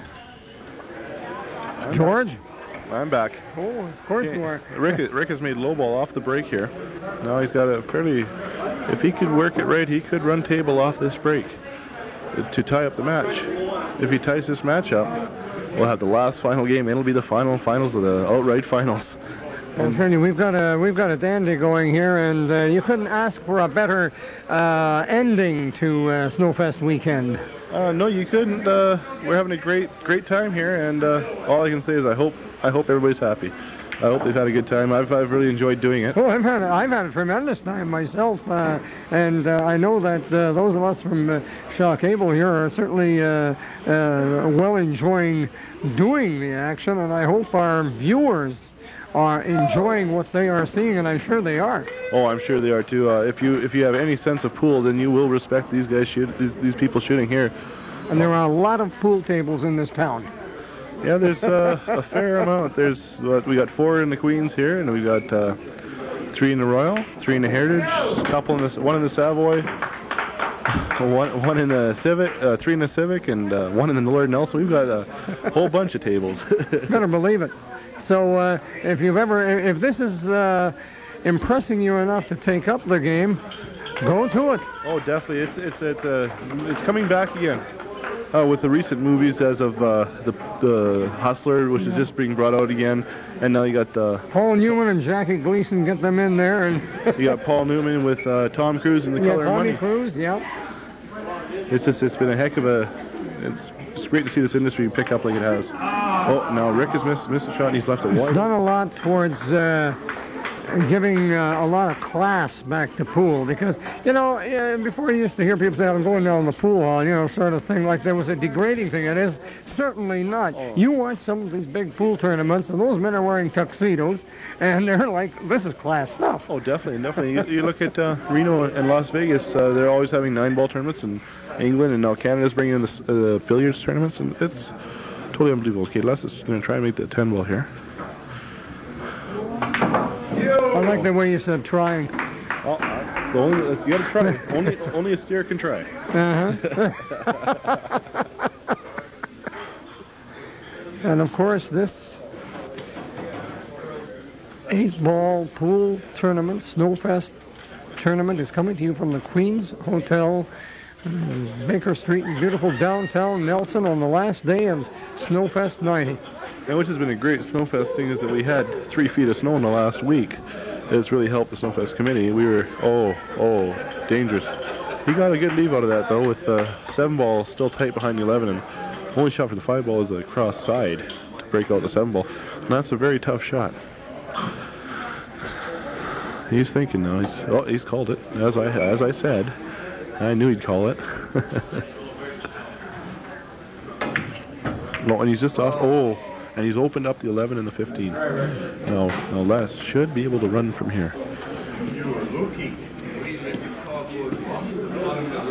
George? I'm back. Oh, of course you are. Rick has made low ball off the break here. Now he's got a fairly, if he could work it right, he could run table off this break to tie up the match. If he ties this match up, we'll have the last final game. It'll be the finals of the outright finals. Well, Trini, we've got a dandy going here, and you couldn't ask for a better ending to Snowfest weekend. No, you couldn't. We're having a great time here, and all I can say is I hope everybody's happy. I hope they've had a good time. I've really enjoyed doing it. Oh, I've had a tremendous time myself, and I know that those of us from Shaw Cable here are certainly well enjoying doing the action, and I hope our viewers are enjoying what they are seeing, and I'm sure they are. Oh, I'm sure they are too. If you have any sense of pool, then you will respect these guys these people shooting here. And there are a lot of pool tables in this town. Yeah, there's a fair amount. We got 4 in the Queens here, and we got 3 in the Royal, 3 in the Heritage, one in the Savoy, one in the Civic, 3 in the Civic, and 1 in the Lord Nelson. We've got a whole bunch of tables. Better believe it. So if this is impressing you enough to take up the game, go to it. Oh, definitely. It's coming back again. With the recent movies as of the Hustler, which is just being brought out again, and now you got Paul Newman and Jackie Gleason, get them in there, and you got Paul Newman with Tom Cruise in The Color of Money. Tommy Cruise, yeah. It's been a heck of a. It's great to see this industry pick up like it has. Oh, now Rick has missed a shot, and he's left it wide. It's done a lot towards giving a lot of class back to pool, because before you used to hear people say, I'm going down the pool hall, sort of thing, like there was a degrading thing. It is certainly not. You watch some of these big pool tournaments, and those men are wearing tuxedos, and they're like, this is class stuff. Oh, definitely. You look at Reno and Las Vegas, they're always having 9-ball tournaments, and England and now Canada's bringing in the billiards tournaments, and it's totally unbelievable. Okay, Les is going to try and make the 10-ball here. I like the way you said trying. Oh, you got to try. Only a steer can try. And of course, this 8-ball pool tournament, Snowfest tournament, is coming to you from the Queen's Hotel, Baker Street in beautiful downtown Nelson on the last day of Snowfest 90. And which has been a great Snowfest thing is that we had 3 feet of snow in the last week. It's really helped the Snowfest committee. We were, dangerous. He got a good leave out of that, though, with 7-ball still tight behind the 11, and only shot for the 5-ball is a cross side to break out the 7-ball. And that's a very tough shot. He's thinking now. He's called it, as I said. I knew he'd call it. No, and he's just off. Oh. And he's opened up the 11 and the 15. Now Les should be able to run from here.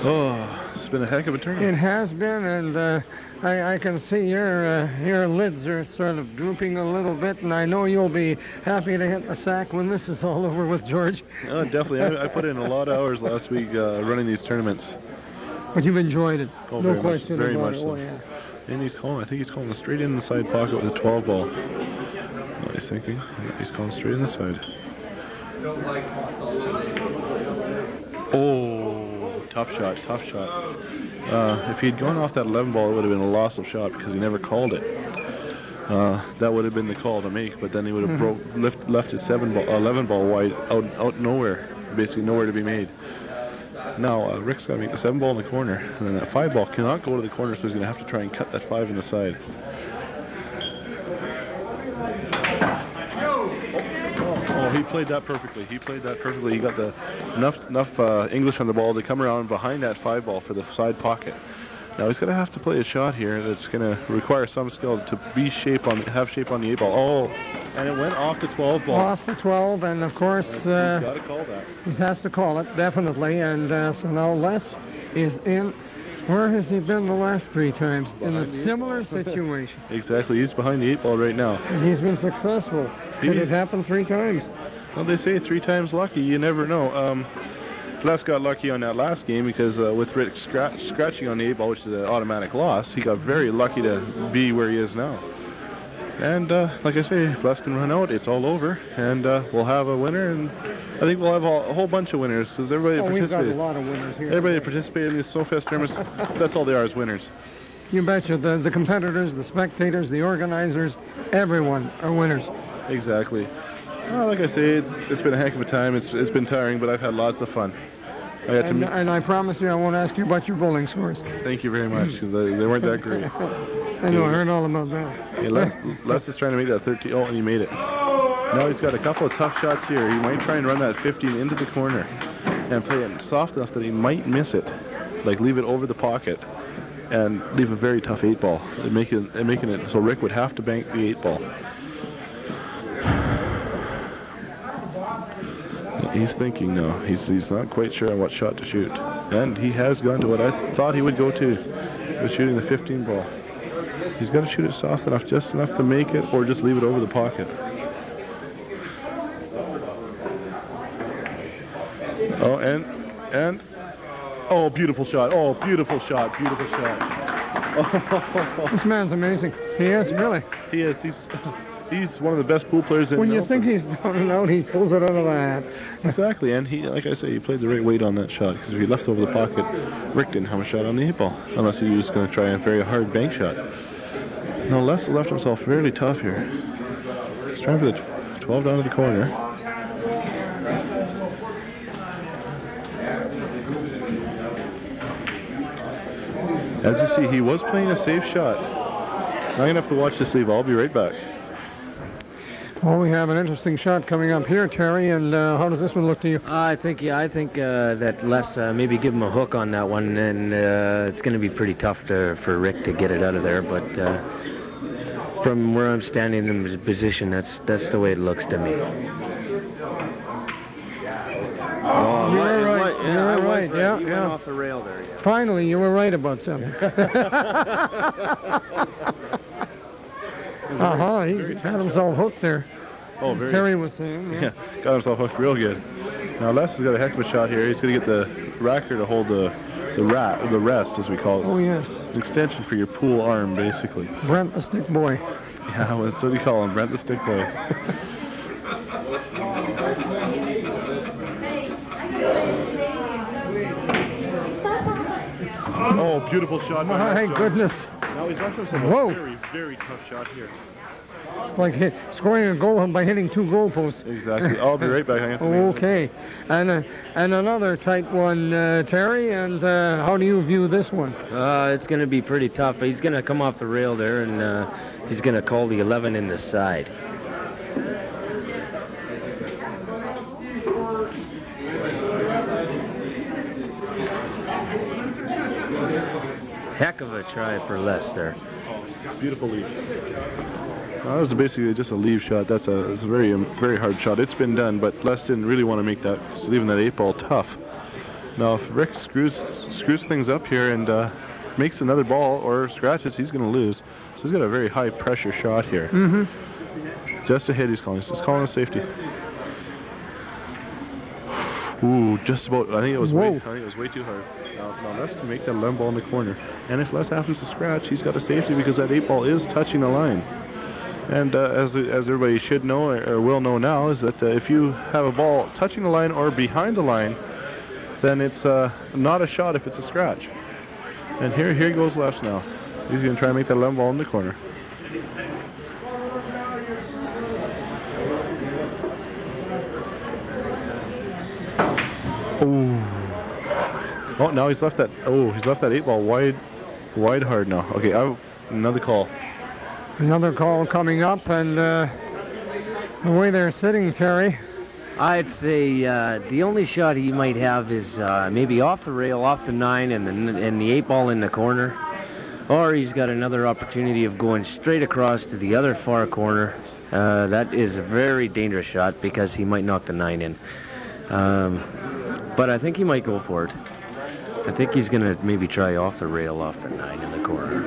Oh, it's been a heck of a turn. It has been, and I can see your lids are sort of drooping a little bit, and I know you'll be happy to hit the sack when this is all over with, George. Definitely. I put in a lot of hours last week running these tournaments. But you've enjoyed it. Oh, no question very about much it. So. Oh, yeah. And I think he's calling straight in the side pocket with a 12-ball. What he's thinking. He's calling straight in the side. Oh, tough shot. If he'd gone off that 11-ball, it would have been a loss of shot because he never called it. That would have been the call to make, but then he would have left his 11-ball wide out nowhere, basically nowhere to be made. Now, Rick's got to make the 7-ball in the corner, and then that 5-ball cannot go to the corner, so he's going to have to try and cut that 5 in the side. played that perfectly. He played that perfectly. He got the enough English on the ball to come around behind that 5 ball for the side pocket. Now he's going to have to play a shot here that's going to require some skill to have shape on the 8 ball. Oh, and it went off the 12 ball. Off the 12, and of course... he's got to call that. He has to call it, definitely. And so now Les is in. Where has he been the last 3 times? In a similar situation. Exactly. He's behind the 8 ball right now. And he's been successful. Could it happen 3 times? Well, they say 3 times lucky. You never know. Les got lucky on that last game because with Rick scratching on the 8 ball, which is an automatic loss, he got very lucky to be where he is now. And like I say, if Les can run out, it's all over, and we'll have a winner. And I think we'll have a whole bunch of winners because everybody participated. We've got a lot of winners here. Everybody that participated in these Snowfest tournaments, that's all they are, is winners. You betcha. The competitors, the spectators, the organizers, everyone are winners. Exactly. Like I say, it's been a heck of a time. It's been tiring, but I've had lots of fun. And I promise you I won't ask you about your bowling scores. Thank you very much, because they weren't that great. I know, I heard all about that. Yeah, Les is trying to make that 13. Oh, and he made it. Now he's got a couple of tough shots here. He might try and run that 15 into the corner and play it soft enough that he might miss it. Like leave it over the pocket and leave a very tough 8 ball. And making it so Rick would have to bank the 8 ball. He's thinking now. He's not quite sure on what shot to shoot. And he has gone to what I thought he would go to. He was shooting the 15 ball. He's got to shoot it soft enough, just enough to make it, or just leave it over the pocket. Oh, and oh, beautiful shot. Oh, beautiful shot. Beautiful shot. Oh. This man's amazing. He is, really. He is. He's one of the best pool players in When you Nelson. think he's down and out, he pulls it out of the hat. Exactly, and he, like I say, he played the right weight on that shot, because if he left it over the pocket, Rick didn't have a shot on the 8 ball, unless he was going to try a very hard bank shot. Now, Les left himself fairly tough here. He's trying for the 12 down to the corner. As you see, he was playing a safe shot. Now you're going to have to watch this leave. I'll be right back. Well, we have an interesting shot coming up here, Terry, and how does this one look to you? I think that Les maybe give him a hook on that one, and it's going to be pretty tough for Rick to get it out of there. But from where I'm standing in his position, that's the way it looks to me. Oh, you were right. You were right. Yeah, you went off the rail there. Yeah. Finally, you were right about something. He had himself hooked there. Oh, as Terry was saying. Yeah, got himself hooked real good. Now Les has got a heck of a shot here. He's going to get the racker to hold the rest, as we call it. Oh, yes. An extension for your pool arm, basically. Brent the Stick Boy. Yeah, well, that's what we call him, Brent the Stick Boy. Oh, beautiful shot. My goodness. Now he's left himself Whoa. a very, very tough shot here. It's like scoring a goal by hitting 2 goalposts. Exactly. I'll be right back. I have to Okay. And another tight one, Terry. And how do you view this one? It's going to be pretty tough. He's going to come off the rail there, and he's going to call the 11 in the side. Heck of a try for Les there. Beautiful leave. That was basically just a leave shot. It's a very, very hard shot. It's been done, but Les didn't really want to make that. He's leaving that 8 ball tough. Now, if Rick screws things up here and makes another ball or scratches, he's going to lose. So he's got a very high pressure shot here. Mm-hmm. Just a hit. He's calling a safety. Ooh, just about. I think it was way too hard. Now Les can make that 11 ball in the corner. And if Les happens to scratch, he's got a safety because that 8 ball is touching the line. And as everybody should know or will know now, is that if you have a ball touching the line or behind the line, then it's not a shot if it's a scratch. And here goes Les now. He's going to try and make that 11 ball in the corner. Oh, now he's left that 8 ball wide hard now. Okay, another call. Another call coming up, and the way they're sitting, Terry, I'd say the only shot he might have is maybe off the rail, off the 9, and the 8 ball in the corner. Or he's got another opportunity of going straight across to the other far corner. That is a very dangerous shot because he might knock the 9 in. But I think he might go for it. I think he's going to maybe try off the rail, off the 9 in the corner.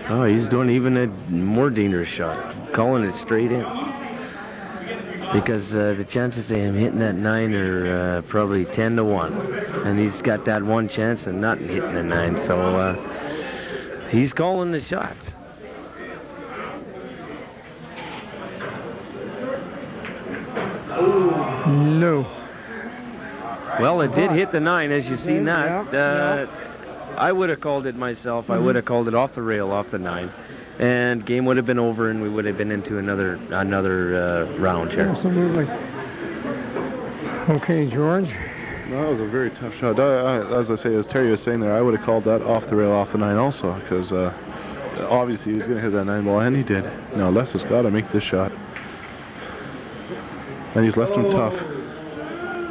Oh, he's doing even a more dangerous shot, calling it straight in. Because the chances of him hitting that 9 are probably 10 to 1. And he's got that one chance of not hitting the 9, so he's calling the shots. No. Well, it did hit the 9, as you seen that. I would have called it myself. I would have called it off the rail, off the 9. And game would have been over, and we would have been into another round here. Absolutely. Okay, George. That was a very tough shot. As I say, as Terry was saying there, I would have called that off the rail, off the 9 also, because obviously he was going to hit that 9 ball, and he did. Now Les has got to make this shot. And he's left him tough.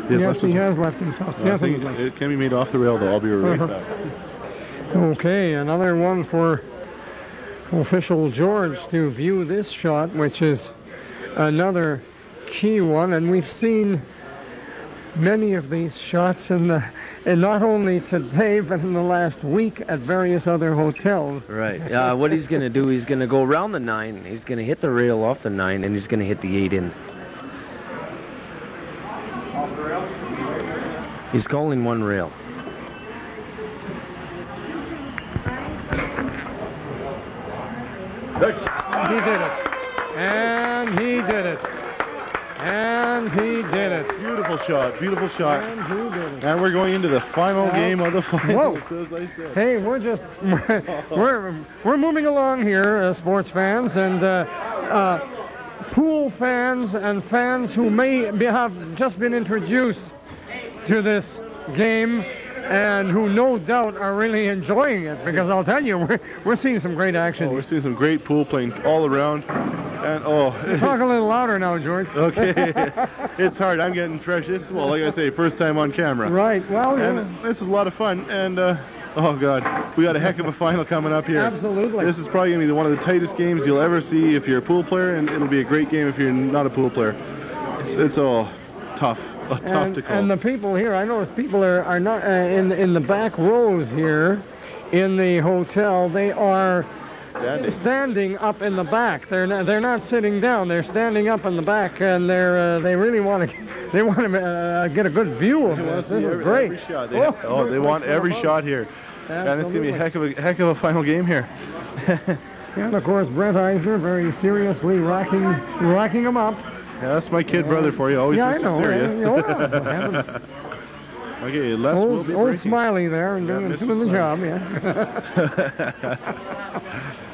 He has left him tough. I think it can be made off the rail, though. I'll be right back. Okay, another one for official George to view this shot, which is another key one. And we've seen many of these shots and not only today, but in the last week at various other hotels. Right. What he's going to do, he's going to go around the 9. He's going to hit the rail off the 9, and he's going to hit the 8 in. He's calling one rail. He did it. And he did it. And he did it. Beautiful shot. Beautiful shot. And he did it. And we're going into the final game of the finals, as I said. Hey, we're moving along here, sports fans, and pool fans and fans who may have just been introduced to this game and who no doubt are really enjoying it, because I'll tell you, we're seeing some great action. Oh, we're seeing some great pool playing all around. And talk a little louder now, George. Okay. It's hard. I'm getting fresh. This is, well, like I say, first time on camera. Right. Well, and this is a lot of fun. And oh God, we got a heck of a final coming up here. Absolutely. This is probably gonna be one of the tightest games you'll ever see if you're a pool player, and it'll be a great game if you're not a pool player. It's all tough. Tough to call. And the people here, I notice people are not in the back rows here in the hotel. They are standing up in the back. They're not sitting down. They're standing up in the back, and they really want to get a good view of this. This is great. Every shot. They want every shot here. Absolutely. And it's gonna be a heck of a final game here. And of course, Brent Eisner very seriously racking them up. Yeah, that's my kid brother for you. Always Mr. Serious. Okay, Les will be old Smiley there and doing the job, yeah.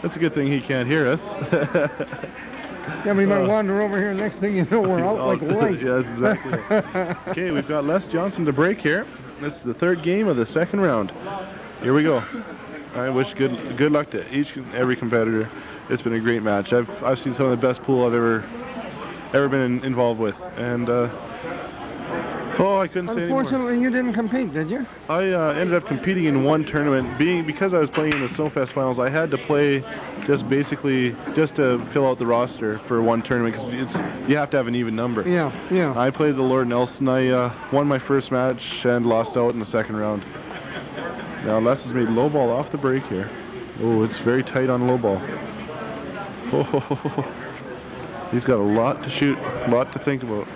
That's a good thing he can't hear us. Yeah, we might wander over here. Next thing you know, we're out like lights. Yes, exactly. Okay, we've got Les Johnson to break here. This is the third game of the second round. Here we go. I wish good luck to each and every competitor. It's been a great match. I've seen some of the best pool I've ever been involved with, and I couldn't say anymore. Unfortunately, you didn't compete, did you? I ended up competing in one tournament. Because I was playing in the Snowfest finals, I had to play just to fill out the roster for one tournament, because you have to have an even number. Yeah. I played the Lord Nelson. I won my first match and lost out in the second round. Now Les has made low ball off the break here. Oh, it's very tight on low ball. Oh. He's got a lot to shoot, a lot to think about.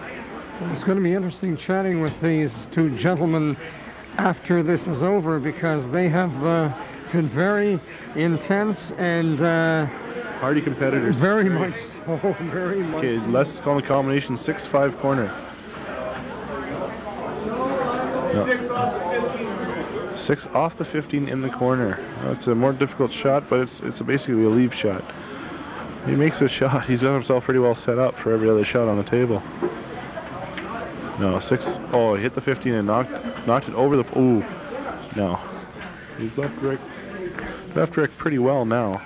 It's going to be interesting chatting with these two gentlemen after this is over, because they have been very intense and hardy competitors. Very much so, very much. Okay, Les is calling the combination 6-5 corner. No. 6 off the 15 in the corner. It's a more difficult shot, but it's basically a leave shot. He makes a shot. He's got himself pretty well set up for every other shot on the table. No, 6. Oh, he hit the 15 and knocked it over the. Ooh, no. He's left Rick pretty well now.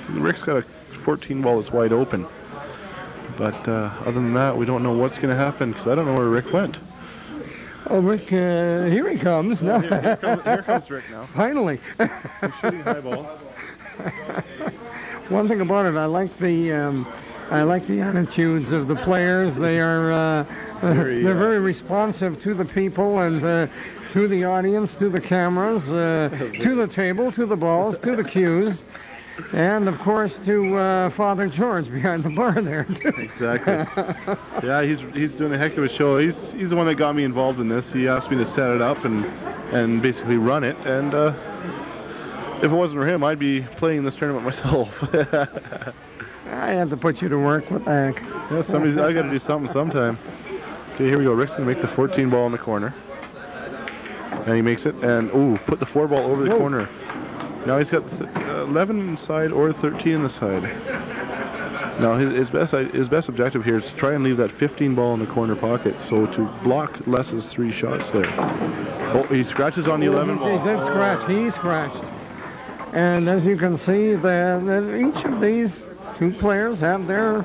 Rick's got a 14 ball that's wide open. But other than that, we don't know what's going to happen because I don't know where Rick went. Oh, Rick, here he comes now. Here comes Rick now. Finally. He's shooting high ball. One thing about it, I like the attitudes of the players. They are they're very responsive to the people and to the audience, to the cameras, to the table, to the balls, to the cues. And, of course, to Father George behind the bar there, too. Exactly. Yeah, he's doing a heck of a show. He's the one that got me involved in this. He asked me to set it up and basically run it. And if it wasn't for him, I'd be playing this tournament myself. I had to put you to work. What the heck? Yeah, I got to do something sometime. Okay, here we go. Rick's going to make the 14 ball in the corner. And he makes it. And, put the 4 ball over the corner. Now he's got 11 inside or 13 in the side. Now his best objective here is to try and leave that 15 ball in the corner pocket, so to block Les's 3 shots there. Oh, he scratches on the 11 ball. He did scratch. He scratched. And as you can see, that each of these 2 players have their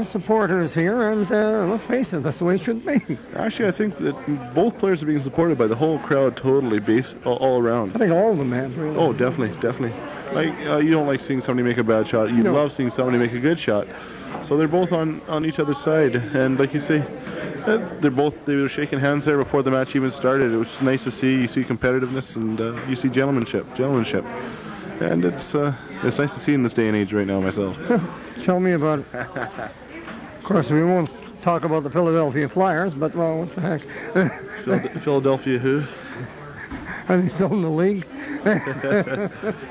supporters here, and let's face it, that's the way it should be. Actually, I think that both players are being supported by the whole crowd totally, all around. I think all of them have. Really. Oh, definitely. Like you don't like seeing somebody make a bad shot. You love seeing somebody make a good shot. So they're both on each other's side, and like you say, they were shaking hands there before the match even started. It was nice to see. You see competitiveness, and you see gentlemanship, and it's nice to see in this day and age right now myself. Tell me about it. Of course, we won't talk about the Philadelphia Flyers, but, well, what the heck. Philadelphia who? Are they still in the league?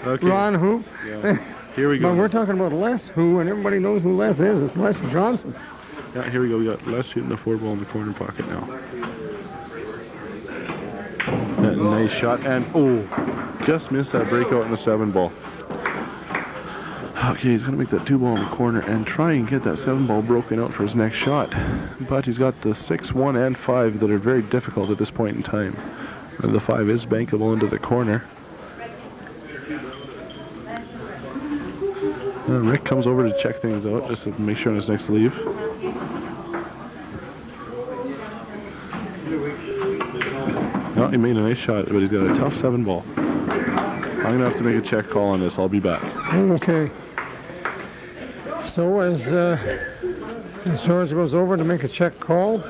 Okay. Ron who? Yeah. Here we go. But we're talking about Les who, and everybody knows who Les is. It's Les Johnson. Yeah, here we go. We got Les shooting the 4 ball in the corner pocket now. Nice shot, and just missed that breakout in the 7 ball. Okay, he's going to make that 2 ball in the corner and try and get that 7 ball broken out for his next shot. But he's got the 6, 1, and 5 that are very difficult at this point in time. And the 5 is bankable into the corner. Rick comes over to check things out just to make sure on his next leave. Well, he made a nice shot, but he's got a tough 7 ball. I'm going to have to make a check call on this. I'll be back. Okay. So as George goes over to make a check call,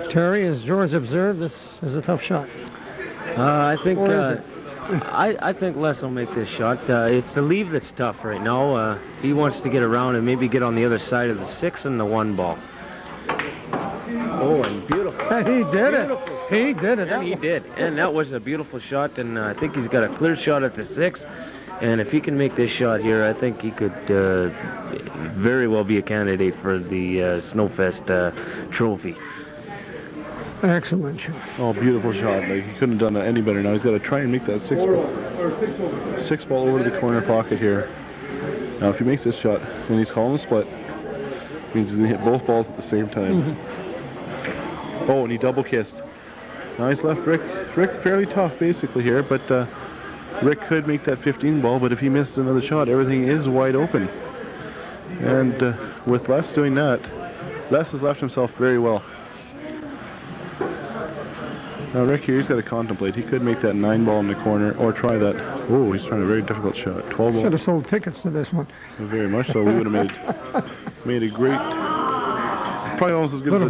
Terry, as George observed, this is a tough shot. I think I think Les will make this shot. It's the leave that's tough right now. He wants to get around and maybe get on the other side of the 6 and the 1 ball. Oh, and beautiful. He did it. He did it. And he did. And that was a beautiful shot, and I think he's got a clear shot at the 6. And if he can make this shot here, I think he could very well be a candidate for the Snowfest trophy. Excellent shot. Oh, beautiful shot. Like, he couldn't have done that any better. Now he's got to try and make that 6 ball over to the corner pocket here. Now, if he makes this shot, and he's calling the split, means he's going to hit both balls at the same time. Mm-hmm. Oh, and he double kissed. Now he's left Rick fairly tough basically here, but Rick could make that 15 ball, but if he missed another shot, everything is wide open. And with Les doing that, Les has left himself very well. Now Rick here, he's got to contemplate. He could make that 9 ball in the corner or try that. Oh, he's trying a very difficult shot. 12 ball. Should have sold tickets to this one. Very much so. We would have made a great, probably almost as good as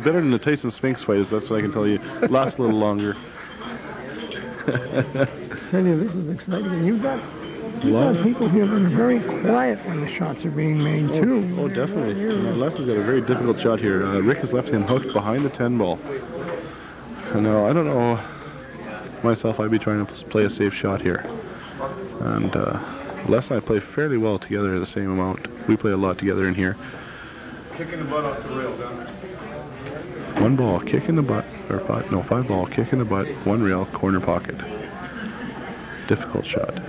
better than the Tyson Spinks fight. That's what I can tell you. Lasts a little longer. Tell you, this is exciting. And you've got people here that are very quiet when the shots are being made too. Oh, definitely. Les has got a very difficult shot here. Rick has left him hooked behind the 10 ball. No, I don't know. Myself, I'd be trying to play a safe shot here. And Les and I play fairly well together the same amount. We play a lot together in here. Kicking the butt off the rail, down. 1 ball, kick in the butt. Or 5 ball, kick in the butt, 1 rail, corner pocket. Difficult shot.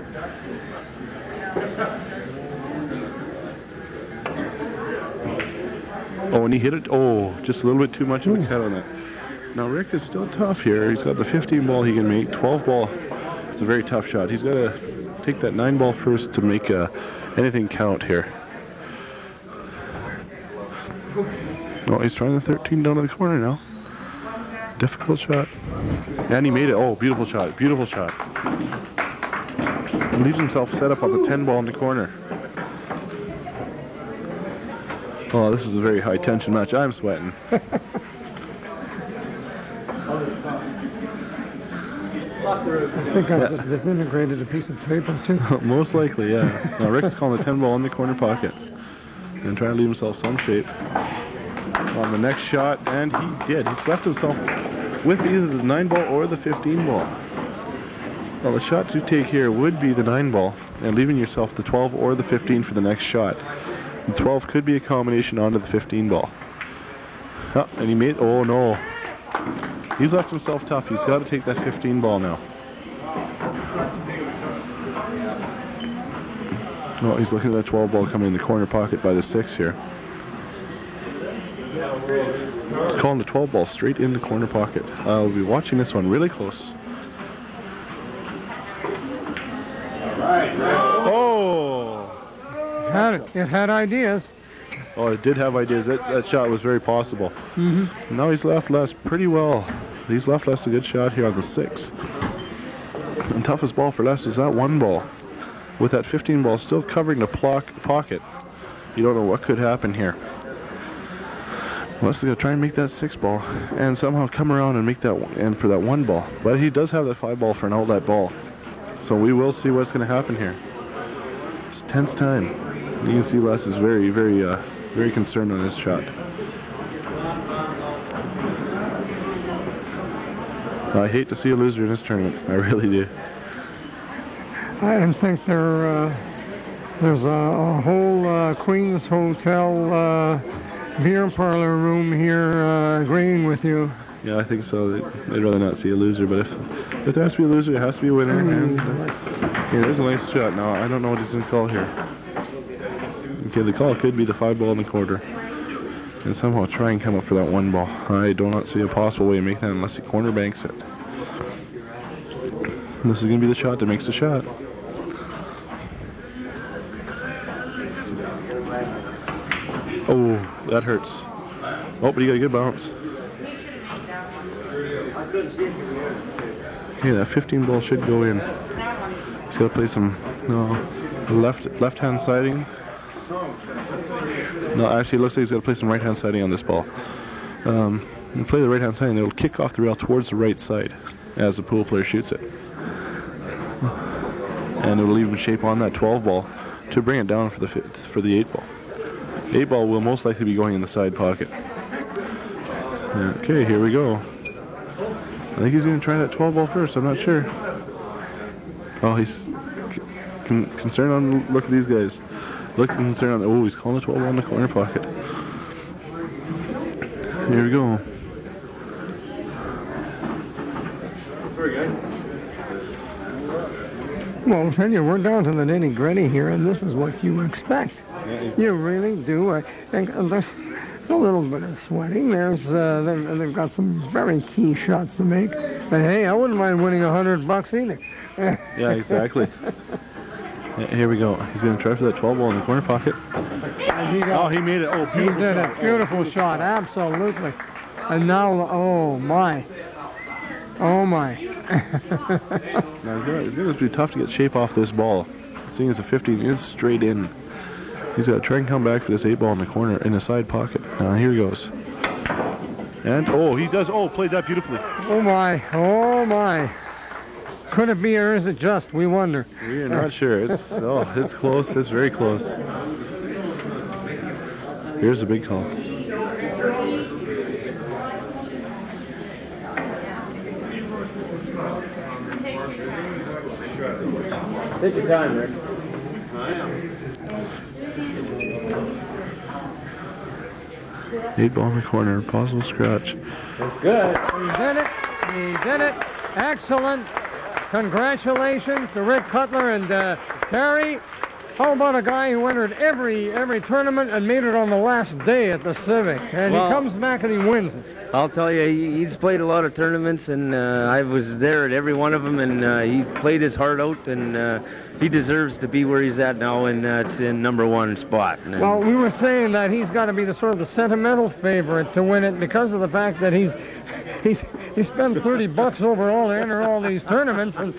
Oh, and he hit it. Oh, just a little bit too much of a cut on that. Now Rick is still tough here. He's got the 15 ball he can make, 12 ball It's a very tough shot. He's got to take that 9 ball first to make anything count here. Oh, he's trying the 13 down to the corner now. Difficult shot. And he made it. Oh, beautiful shot. Beautiful shot. He leaves himself set up on the 10 ball in the corner. Oh, this is a very high tension match. I'm sweating. I think I just disintegrated a piece of paper too. Most likely, yeah. Now Rick's calling the 10 ball in the corner pocket and trying to leave himself some shape on the next shot, and he did. He's left himself with either the 9 ball or the 15 ball. Well, the shot to take here would be the 9 ball and leaving yourself the 12 or the 15 for the next shot. The 12 could be a combination onto the 15 ball. Oh, and he made, oh no. He's left himself tough. He's got to take that 15 ball now. Oh, he's looking at that 12 ball coming in the corner pocket by the 6 here. He's calling the 12 ball straight in the corner pocket. I'll be watching this one really close. Oh! It had ideas. Oh, it did have ideas. That shot was very possible. Mm-hmm. Now he's left less pretty well. He's left less a good shot here on the 6. And toughest ball for Les is that 1 ball. With that 15 ball still covering the pocket, you don't know what could happen here. Les is going to try and make that 6 ball and somehow come around and make that and for that 1 ball. But he does have that 5 ball for an outlet ball. So we will see what's going to happen here. It's tense time. You can see Les is very, very, very concerned on this shot. I hate to see a loser in this tournament. I really do. I think there's a whole Queen's Hotel beer parlor room here agreeing with you. Yeah, I think so. They'd rather not see a loser, but if there has to be a loser, there has to be a winner. And yeah, there's a nice shot. Now, I don't know what he's going to call here. Okay, the call could be the 5 ball in the quarter. And somehow try and come up for that 1 ball. I do not see a possible way to make that unless he corner banks it. This is going to be the shot that makes the shot. Oh, that hurts. Oh, but he got a good bounce. Okay, that 15 ball should go in. He's got to play some left-hand siding. No, actually, it looks like he's got to play some right-hand siding on this ball. And play the right-hand siding, it'll kick off the rail towards the right side as the pool player shoots it. And it'll leave him shape on that 12 ball to bring it down for the 8 ball. 8 ball will most likely be going in the side pocket. Okay, here we go. I think he's going to try that 12 ball first. I'm not sure. Oh, he's concerned on the look at these guys. Looking concerned on the, oh, he's calling the 12 ball in the corner pocket. Here we go. Well, I'll tell you, we're down to the nitty-gritty here, and this is what you expect. You really do. There's a little bit of sweating. They've got some very key shots to make. But hey, I wouldn't mind winning $100 either. Yeah, exactly. Here we go. He's going to try for that 12 ball in the corner pocket. Oh, he made it. Oh, beautiful. He did it. Beautiful shot. Absolutely. And now, oh my. Oh my. Now it's going to be tough to get shape off this ball. Seeing as the 15 is straight in. He's got to try and come back for this 8 ball in the corner, in the side pocket. Now here he goes. And, oh, he does. Oh, played that beautifully. Oh my. Oh my. Could it be or is it just? We wonder. We are not sure. It's close. It's very close. Here's a big call. Take your time, Rick. I am. 8 ball in the corner, possible scratch. That's good. He did it. He did it. Excellent. Congratulations to Rick Cutler and Terry. How about a guy who entered every tournament and made it on the last day at the Civic, and Well, he comes back and he wins it? I'll tell you, he's played a lot of tournaments, and I was there at every one of them, and he played his heart out, and he deserves to be where he's at now, and it's in #1 spot. And, Well, we were saying that he's got to be the sort of the sentimental favorite to win it because of the fact that he spent $30 overall to enter all these tournaments, and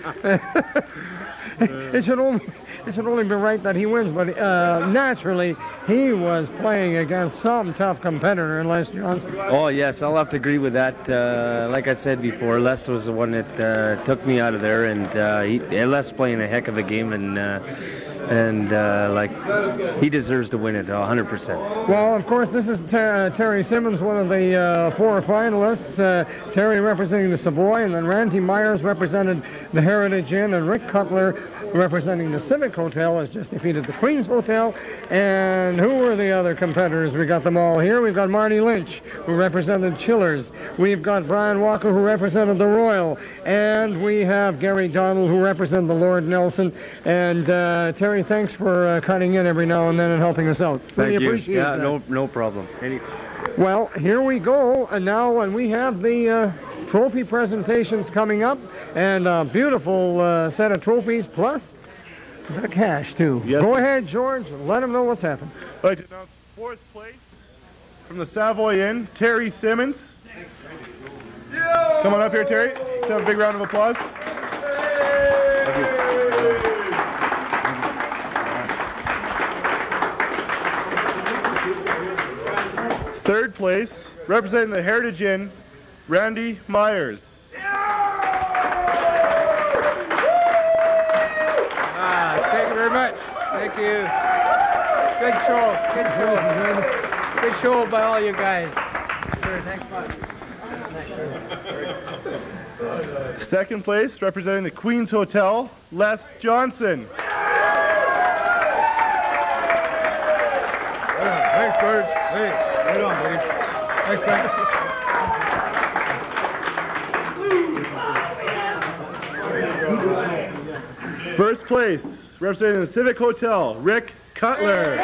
it should only be right that he wins. But naturally, he was playing against some tough competitor in Les Johnson. Oh, yes, I'll have to agree with that. Like I said before, Les was the one that took me out of there, and Les playing a heck of a game, and like he deserves to win it 100%. Well, of course, this is Terry Simmons, one of the 4 finalists. Terry representing the Savoy, and then Randy Myers represented the Heritage Inn, and Rick Cutler representing the Civic Hotel has just defeated the Queen's Hotel. And who were the other competitors? We got them all here. We've got Marty Lynch, who represented Chillers. We've got Brian Walker, who represented the Royal. And we have Gary Donald, who represented the Lord Nelson. And Terry, thanks for cutting in every now and then and helping us out. Thank you. Appreciate Yeah, that. no problem. Well, here we go, and now we have the trophy presentations coming up, and a beautiful set of trophies, plus a bit of cash, too. Yes. Go ahead, George, let them know what's happened. I'd like to announce 4th place from the Savoy Inn, Terry Simmons. Come on up here, Terry. Let's have a big round of applause. Thank you. 3rd place, representing the Heritage Inn, Randy Myers. Thank you very much. Thank you. Good show. Good show. Good show by all you guys. Sure, thanks a lot. 2nd place, representing the Queen's Hotel, Les Johnson. Thanks, George. Hey, right on, buddy. Thanks, Frank. First place, representing the Civic Hotel, Rick Cutler.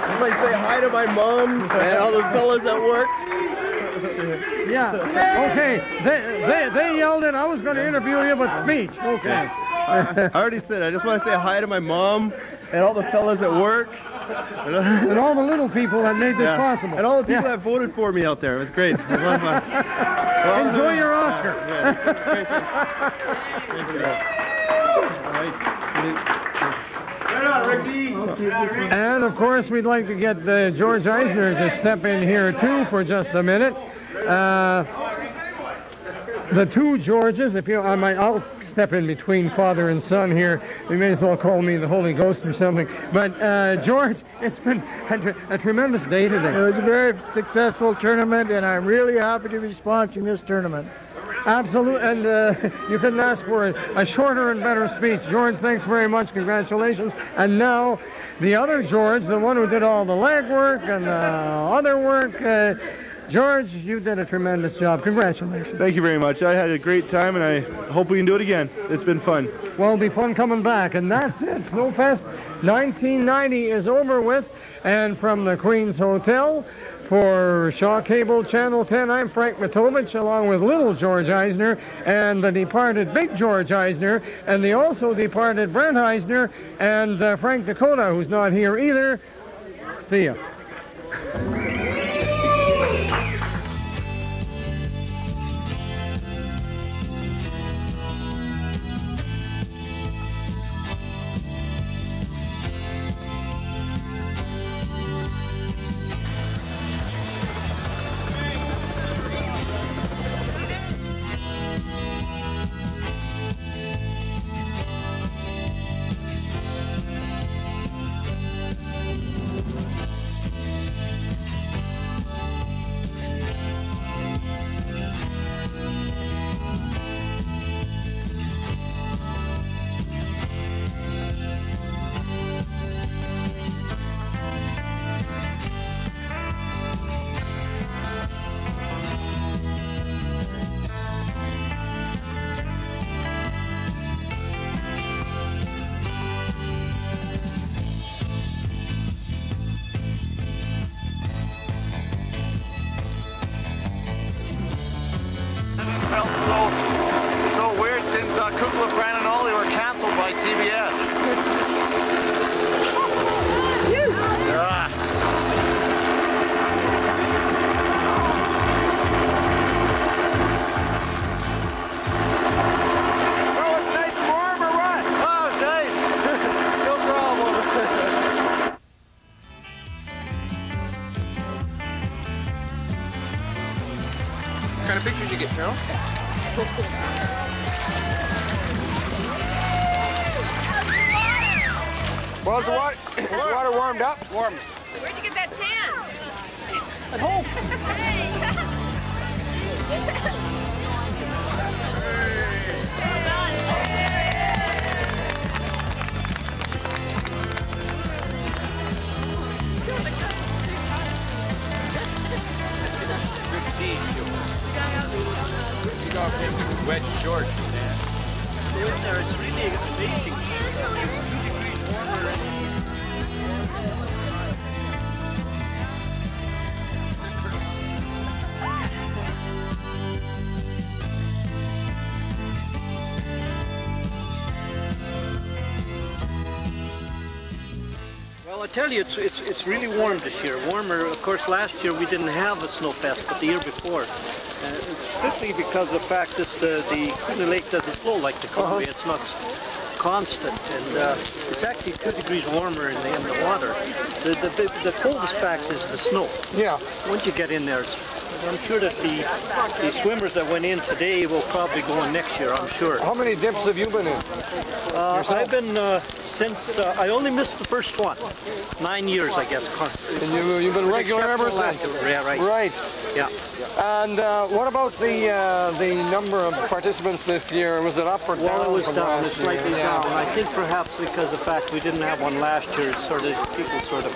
I'd like to say hi to my mom and all the fellas at work. Yeah, okay, they yelled it. I was going to interview you, but speech. Okay. I already said, I just want to say hi to my mom and all the fellas at work. And all the little people that made this possible. And all the people that voted for me out there. It was great. It was a lot of fun. Well, enjoy your Oscar. And of course, we'd like to get George Eisner to step in here too for just a minute. The 2 Georges, I'll step in between father and son here. You may as well call me the Holy Ghost or something. But George, it's been a tremendous day today. It was a very successful tournament, and I'm really happy to be sponsoring this tournament. Absolutely, and you couldn't ask for a shorter and better speech. George, thanks very much. Congratulations. And now, the other George, the one who did all the legwork and other work, George, you did a tremendous job. Congratulations. Thank you very much. I had a great time, and I hope we can do it again. It's been fun. Well, it'll be fun coming back. And that's it. Snowfest 1990 is over with. And from the Queen's Hotel, for Shaw Cable Channel 10, I'm Frank Matovich, along with little George Eisner and the departed big George Eisner, and the also departed Brent Eisner, and Frank Dakota, who's not here either. See ya. kind of pictures you get, Cheryl? Well, is the water warmed up? Warm. Where'd you get that tan? At home. Wet shorts. Stay in there. It's really amazing. 2 degrees warmer. Well, I tell you, it's really warm this year. Warmer, of course. Last year we didn't have a snowfest, but the year before. Especially because of the fact that the Kootenay Lake doesn't flow like the Columbia. It's not constant, and it's actually 2 degrees warmer in the water. The coldest fact is the snow. Yeah. Once you get in there, I'm sure that the swimmers that went in today will probably go in next year, I'm sure. How many dips have you been in? I've been since, I only missed the first one. 9 years, I guess. And you've been regular ever since? Yeah, right. Right. Yeah. And what about the number of participants this year? Was it up or down? Well, it was from down, last it's slightly year? down. I think perhaps because of the fact we didn't have one last year, sort of people sort of,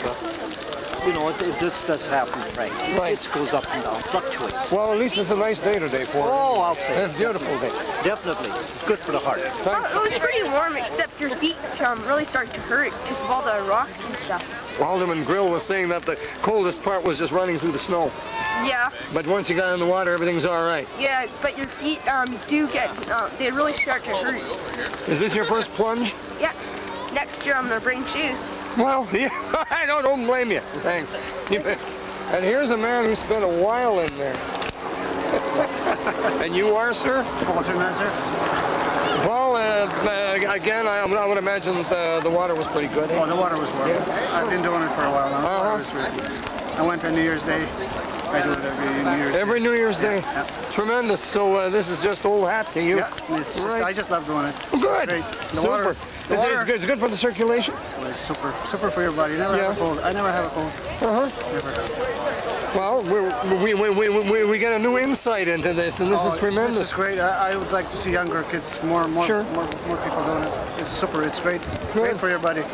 you know, it just does happen, right? Right. It goes up and down, fluctuates. Well, at least it's a nice day today for it. Oh, I'll say. It's a beautiful day. Definitely. It's good for the heart. It was pretty warm, except your feet really started to hurt because of all the rocks and stuff. Alderman Grill was saying that the coldest part was just running through the snow. Yeah. But once you got in the water, everything's all right. Yeah, but your feet do get, they really start to hurt. Is this your first plunge? Yeah. Next year I'm going to bring shoes. Well, yeah, I don't blame you. Thanks. And here's a man who spent a while in there. And you are, sir? Walter Messer. Well, again, I would imagine the water was pretty good. Oh, the water was warm. Yeah. I've been doing it for a while now. The water was really good. I went on New Year's Day. I do it every New Year's Day. Every New Year's Day? Yeah. Tremendous. So this is just old hat to you? Yeah, it's just, I just love doing it. Oh, good. Great. The Super. water, It's good for the circulation? Well, it's super for your body. Never have a cold. I never have a cold. Never. Well, we get a new insight into this, and this is tremendous. This is great. I would like to see younger kids, more people doing it. It's super. It's great. Great for your body.